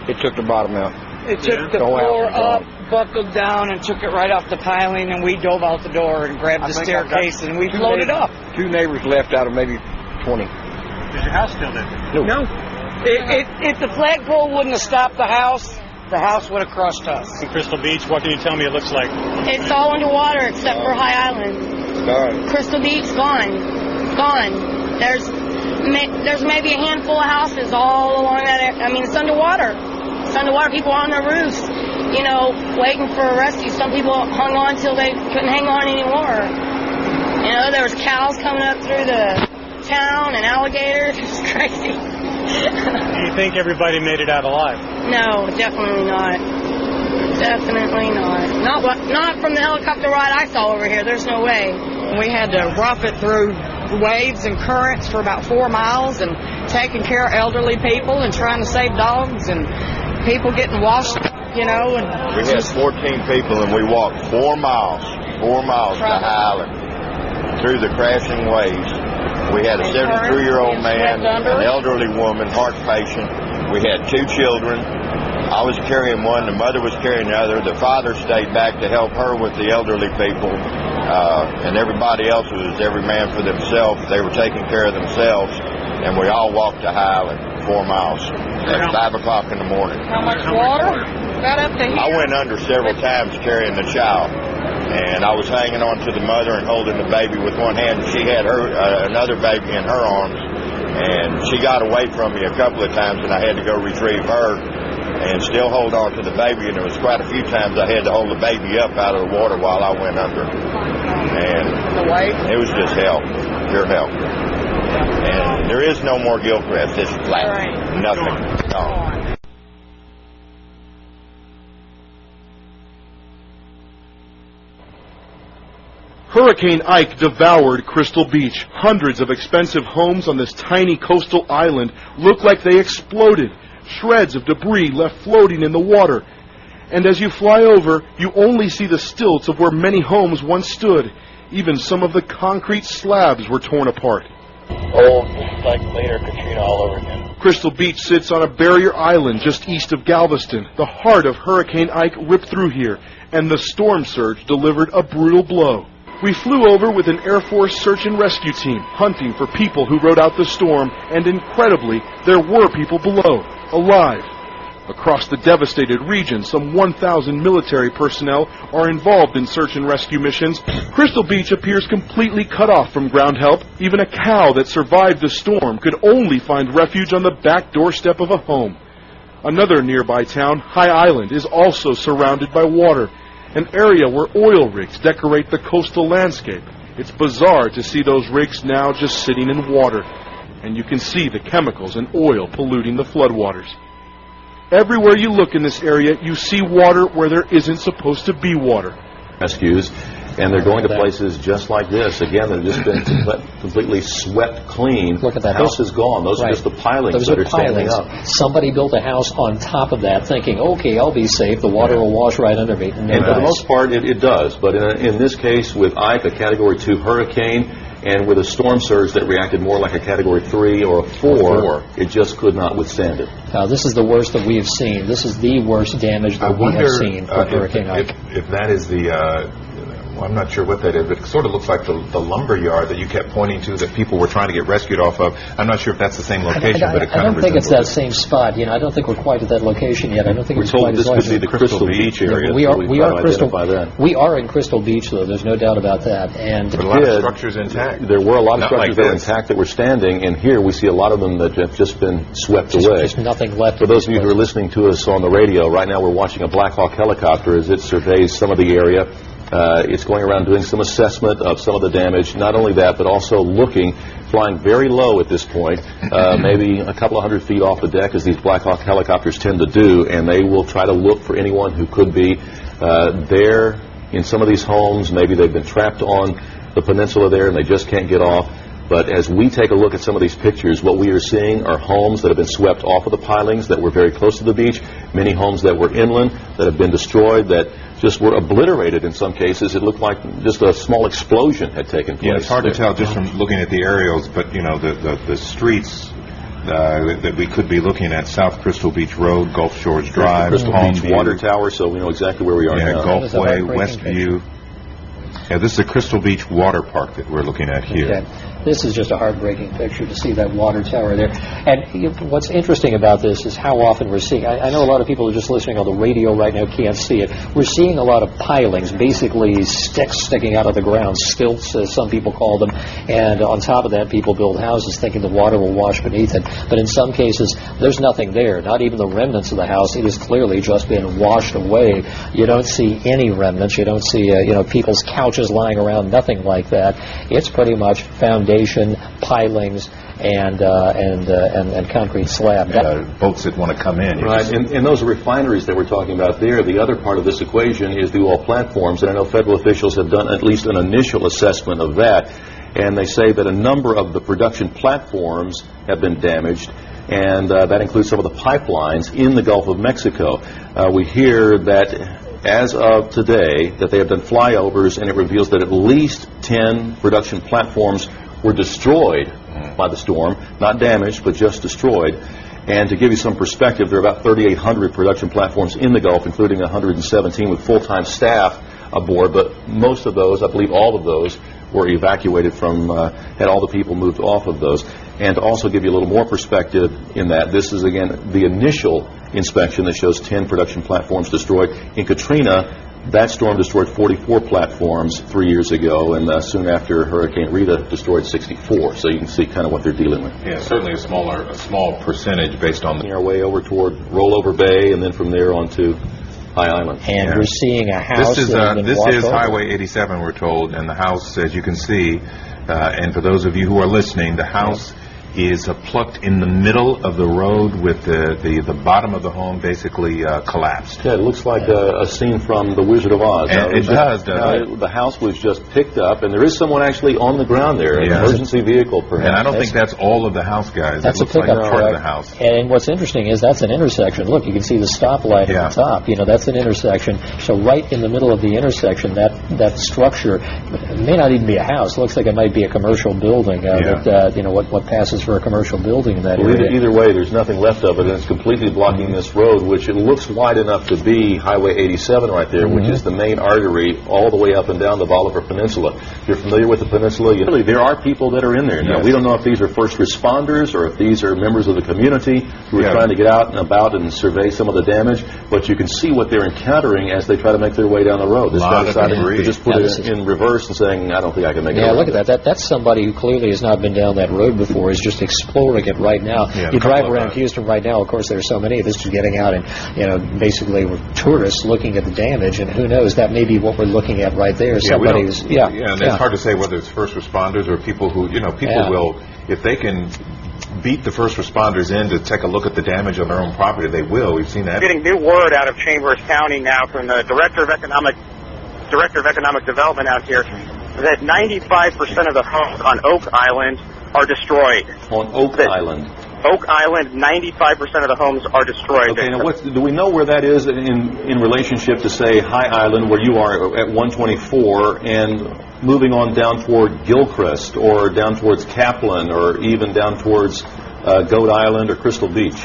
It took the bottom out. It took the floor up, buckled down, and took it right off the piling, and we dove out the door and grabbed the staircase, and we floated up. 2 neighbors left out of maybe 20. Is your house still there? No. If the flagpole wouldn't have stopped the house would have crushed us. In Crystal Beach, what can you tell me it looks like? It's all underwater except for High Island. Crystal Beach, gone. There's maybe a handful of houses all along that area. I mean, it's underwater. It's underwater. People are on their roofs, waiting for a rescue. Some people hung on till they couldn't hang on anymore. There was cows coming up through the town and alligators. It was crazy. Do you think everybody made it out alive? No, definitely not. Definitely not. Not from the helicopter ride I saw over here. There's no way. We had to rough it through waves and currents for about 4 miles and taking care of elderly people and trying to save dogs and people getting washed, And we had 14 people and we walked 4 miles to High Island through the crashing waves. We had a 73-year-old man, an elderly woman, heart patient. We had 2 children, I was carrying one, the mother was carrying the other. The father stayed back to help her with the elderly people, and everybody else was every man for themselves. They were taking care of themselves, and we all walked to Highland, 4 miles, at 5 o'clock in the morning. How much water? Got up to here? I went under several times carrying the child, and I was hanging on to the mother and holding the baby with one hand. She had her another baby in her arms, and she got away from me a couple of times, and I had to go retrieve her and still hold on to the baby. And there was quite a few times I had to hold the baby up out of the water while I went under. And it was just hell, pure hell. And there is no more Gilchrist. It's flat. Nothing. No. Hurricane Ike devoured Crystal Beach. Hundreds of expensive homes on this tiny coastal island look like they exploded. Shreds of debris left floating in the water. And as you fly over, you only see the stilts of where many homes once stood. Even some of the concrete slabs were torn apart. Oh, this is like later Katrina all over again. Crystal Beach sits on a barrier island just east of Galveston. The heart of Hurricane Ike ripped through here, and the storm surge delivered a brutal blow. We flew over with an Air Force search and rescue team, hunting for people who rode out the storm, and incredibly, there were people below, alive. Across the devastated region, some 1,000 military personnel are involved in search and rescue missions. Crystal Beach appears completely cut off from ground help. Even a cow that survived the storm could only find refuge on the back doorstep of a home. Another nearby town, High Island, is also surrounded by water, an area where oil rigs decorate the coastal landscape. It's bizarre to see those rigs now just sitting in water, and you can see the chemicals and oil polluting the floodwaters. Everywhere you look in this area, you see water where there isn't supposed to be water. Rescues, and they're going to places just like this. Again, they've just been completely swept clean. Look at that. The house is gone. Those are just the pilings that are standing up. Somebody built a house on top of that thinking, okay, I'll be safe. The water will wash right under me. And for the most part, it does. But in this case, with Ike, a Category 2 hurricane, and with a storm surge that reacted more like a Category 3 or a 4, it just could not withstand it. Now, this is the worst that we have seen. This is the worst damage that we have seen from Hurricane Ike. If that is the... I'm not sure what that is, but it sort of looks like the lumber yard that you kept pointing to that people were trying to get rescued off of. I'm not sure if that's the same location, but it kind of I don't think it's that same spot. You know, I don't think we're quite at that location yet. I don't think we're told this could be the Crystal Beach area. We are in Crystal Beach, though. There's no doubt about that. And but a lot of structures intact. There were a lot of structures that were intact that were standing, and here we see a lot of them that have just been swept away. Just nothing left. For those of you who are listening to us on the radio, right now we're watching a Black Hawk helicopter as it surveys some of the area. It's going around doing some assessment of some of the damage. Not only that, but also flying very low at this point, maybe a couple of 100 feet off the deck, as these Black Hawk helicopters tend to do, and they will try to look for anyone who could be there in some of these homes. Maybe they've been trapped on the peninsula there and they just can't get off. But as we take a look at some of these pictures, what we are seeing are homes that have been swept off of the pilings that were very close to the beach, many homes that were inland that have been destroyed, that just were obliterated in some cases. It looked like just a small explosion had taken place. Yeah, it's hard to tell just from looking at the aerials, but, you know, the streets that we could be looking at: South Crystal Beach Road, Gulf Shores Drive, Crystal Beach Water Tower, so we know exactly where we are now. Gulfway, Westview. Yeah, this is the Crystal Beach Water Park that we're looking at here. Okay. This is just a heartbreaking picture to see that water tower there. And what's interesting about this is how often we're seeing, I know a lot of people are just listening on the radio right now, can't see it. We're seeing a lot of pilings, basically sticks sticking out of the ground, stilts as some people call them, and on top of that people build houses thinking the water will wash beneath it. But in some cases there's nothing there, not even the remnants of the house. It has clearly just been washed away. You don't see any remnants. You don't see people's couches lying around, nothing like that. It's pretty much foundation, pilings, and concrete slab. Boats that want to come in. Right, and those refineries that we're talking about there, the other part of this equation is the oil platforms, and I know federal officials have done at least an initial assessment of that, and they say that a number of the production platforms have been damaged, and that includes some of the pipelines in the Gulf of Mexico. We hear that as of today that they have done flyovers, and it reveals that at least 10 production platforms were destroyed by the storm, not damaged, but just destroyed. And to give you some perspective, there are about 3,800 production platforms in the Gulf, including 117 with full-time staff aboard, but most of those, I believe all of those, were evacuated from, had all the people moved off of those. And to also give you a little more perspective in that, this is, again, the initial inspection that shows 10 production platforms destroyed. In Katrina, that storm destroyed 44 platforms 3 years ago, and soon after Hurricane Rita destroyed 64. So you can see kind of what they're dealing with. Yeah, certainly a small percentage based on our way over toward Rollover Bay, and then from there on to High Island. And we're seeing a house. This is Highway 87, we're told, and the house, as you can see, and for those of you who are listening, the house is plucked in the middle of the road with the bottom of the home basically collapsed. Yeah, it looks like a scene from The Wizard of Oz. And it does, doesn't it? The house was just picked up, and there is someone actually on the ground there, an emergency vehicle, perhaps. And I don't think that's all of the house, guys. That's it looks like part of the house. And what's interesting is that's an intersection. Look, you can see the stoplight at the top. You know, that's an intersection. So right in the middle of the intersection, that structure may not even be a house. It looks like it might be a commercial building. What passes for a commercial building in that area. Either way, there's nothing left of it, and it's completely blocking this road, which it looks wide enough to be Highway 87 right there, which is the main artery all the way up and down the Bolivar Peninsula. If you're familiar with the peninsula, there are people that are in there. Now, we don't know if these are first responders or if these are members of the community who are trying to get out and about and survey some of the damage, but you can see what they're encountering as they try to make their way down the road. This guy decided to just put it in reverse and saying, I don't think I can make it. Yeah, look at that. That's somebody who clearly has not been down that road before, is just exploring it right now. You drive around Houston right now, of course, there's so many of us just getting out and, basically we're tourists looking at the damage, and who knows, that may be what we're looking at right there. Somebody who's, and it's hard to say whether it's first responders or people who, people will, if they can beat the first responders in to take a look at the damage on their own property, they will. We've seen that. Getting new word out of Chambers County now from the Director of Economic Development out here that 95% of the homes on Oak Island are destroyed. On Oak Island? Oak Island, 95% of the homes are destroyed. Okay, now do we know where that is in relationship to, say, High Island, where you are at 124, and moving on down toward Gilchrist, or down towards Kaplan, or even down towards Goat Island or Crystal Beach?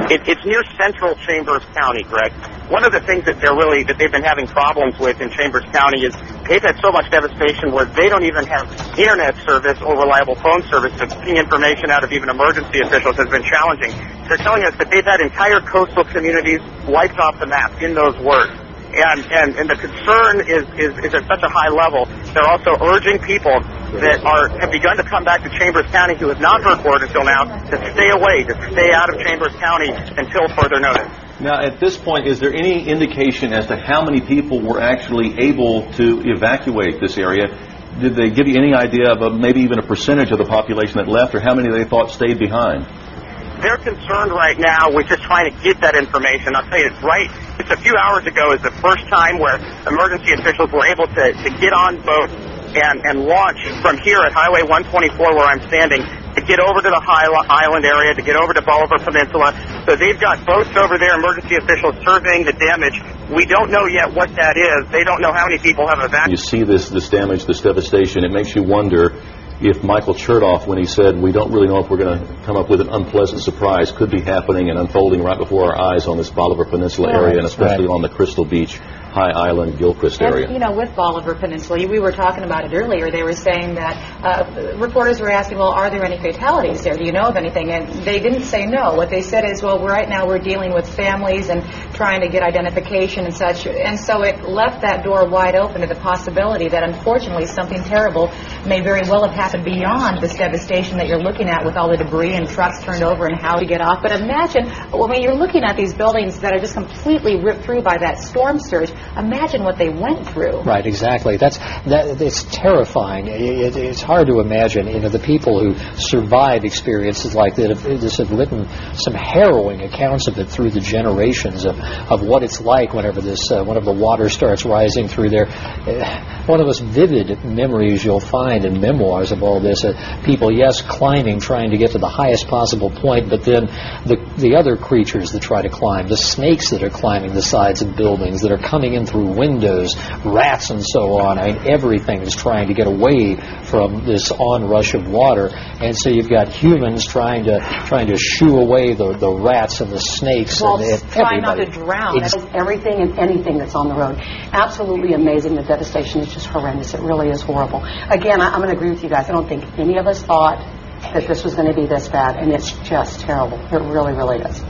It's near central Chambers County, Greg. One of the things that they've been having problems with in Chambers County is they've had so much devastation where they don't even have internet service or reliable phone service. So getting information out of even emergency officials has been challenging. They're telling us that they've had entire coastal communities wiped off the map in those words. And the concern is at such a high level. They're also urging people that have begun to come back to Chambers County who have not heard word until now to stay away, to stay out of Chambers County until further notice. Now, at this point, is there any indication as to how many people were actually able to evacuate this area? Did they give you any idea of maybe even a percentage of the population that left, or how many they thought stayed behind? They're concerned right now with just trying to get that information. I'll tell you, it's a few hours ago is the first time where emergency officials were able to get on boats and launch from here at Highway 124 where I'm standing to get over to the High Island area, to get over to Bolivar Peninsula. So they've got boats over there, emergency officials surveying the damage. We don't know yet what that is. They don't know how many people have evacuated. You see this damage, this devastation, it makes you wonder if Michael Chertoff, when he said we don't really know if we're going to come up with an unpleasant surprise, could be happening and unfolding right before our eyes on this Bolivar Peninsula area, and especially on the Crystal Beach, High Island, Gilchrist area. And, with Bolivar Peninsula, we were talking about it earlier. They were saying that reporters were asking, well, are there any fatalities there? Do you know of anything? And they didn't say no. What they said is, well, right now we're dealing with families and trying to get identification and such. And so it left that door wide open to the possibility that, unfortunately, something terrible may very well have happened beyond this devastation that you're looking at with all the debris and trucks turned over and how to get off. But imagine, when you're looking at these buildings that are just completely ripped through by that storm surge, imagine what they went through. Right, exactly. It's terrifying. It's hard to imagine. The people who survive experiences like that have written some harrowing accounts of it through the generations of what it's like whenever the water starts rising through there. One of the most vivid memories you'll find in memoirs of all this, people, yes, climbing, trying to get to the highest possible point, but then the other creatures that try to climb, the snakes that are climbing the sides of buildings, that are coming in through windows, rats and so on. I mean, everything is trying to get away from this onrush of water, and so you've got humans trying to shoo away the rats and the snakes and try not everybody. to drown. Everything and anything that's on the road. Absolutely amazing. The devastation is just horrendous. It really is horrible. Again, I'm going to agree with you guys. I don't think any of us thought that this was going to be this bad, and it's just terrible. It really, really is.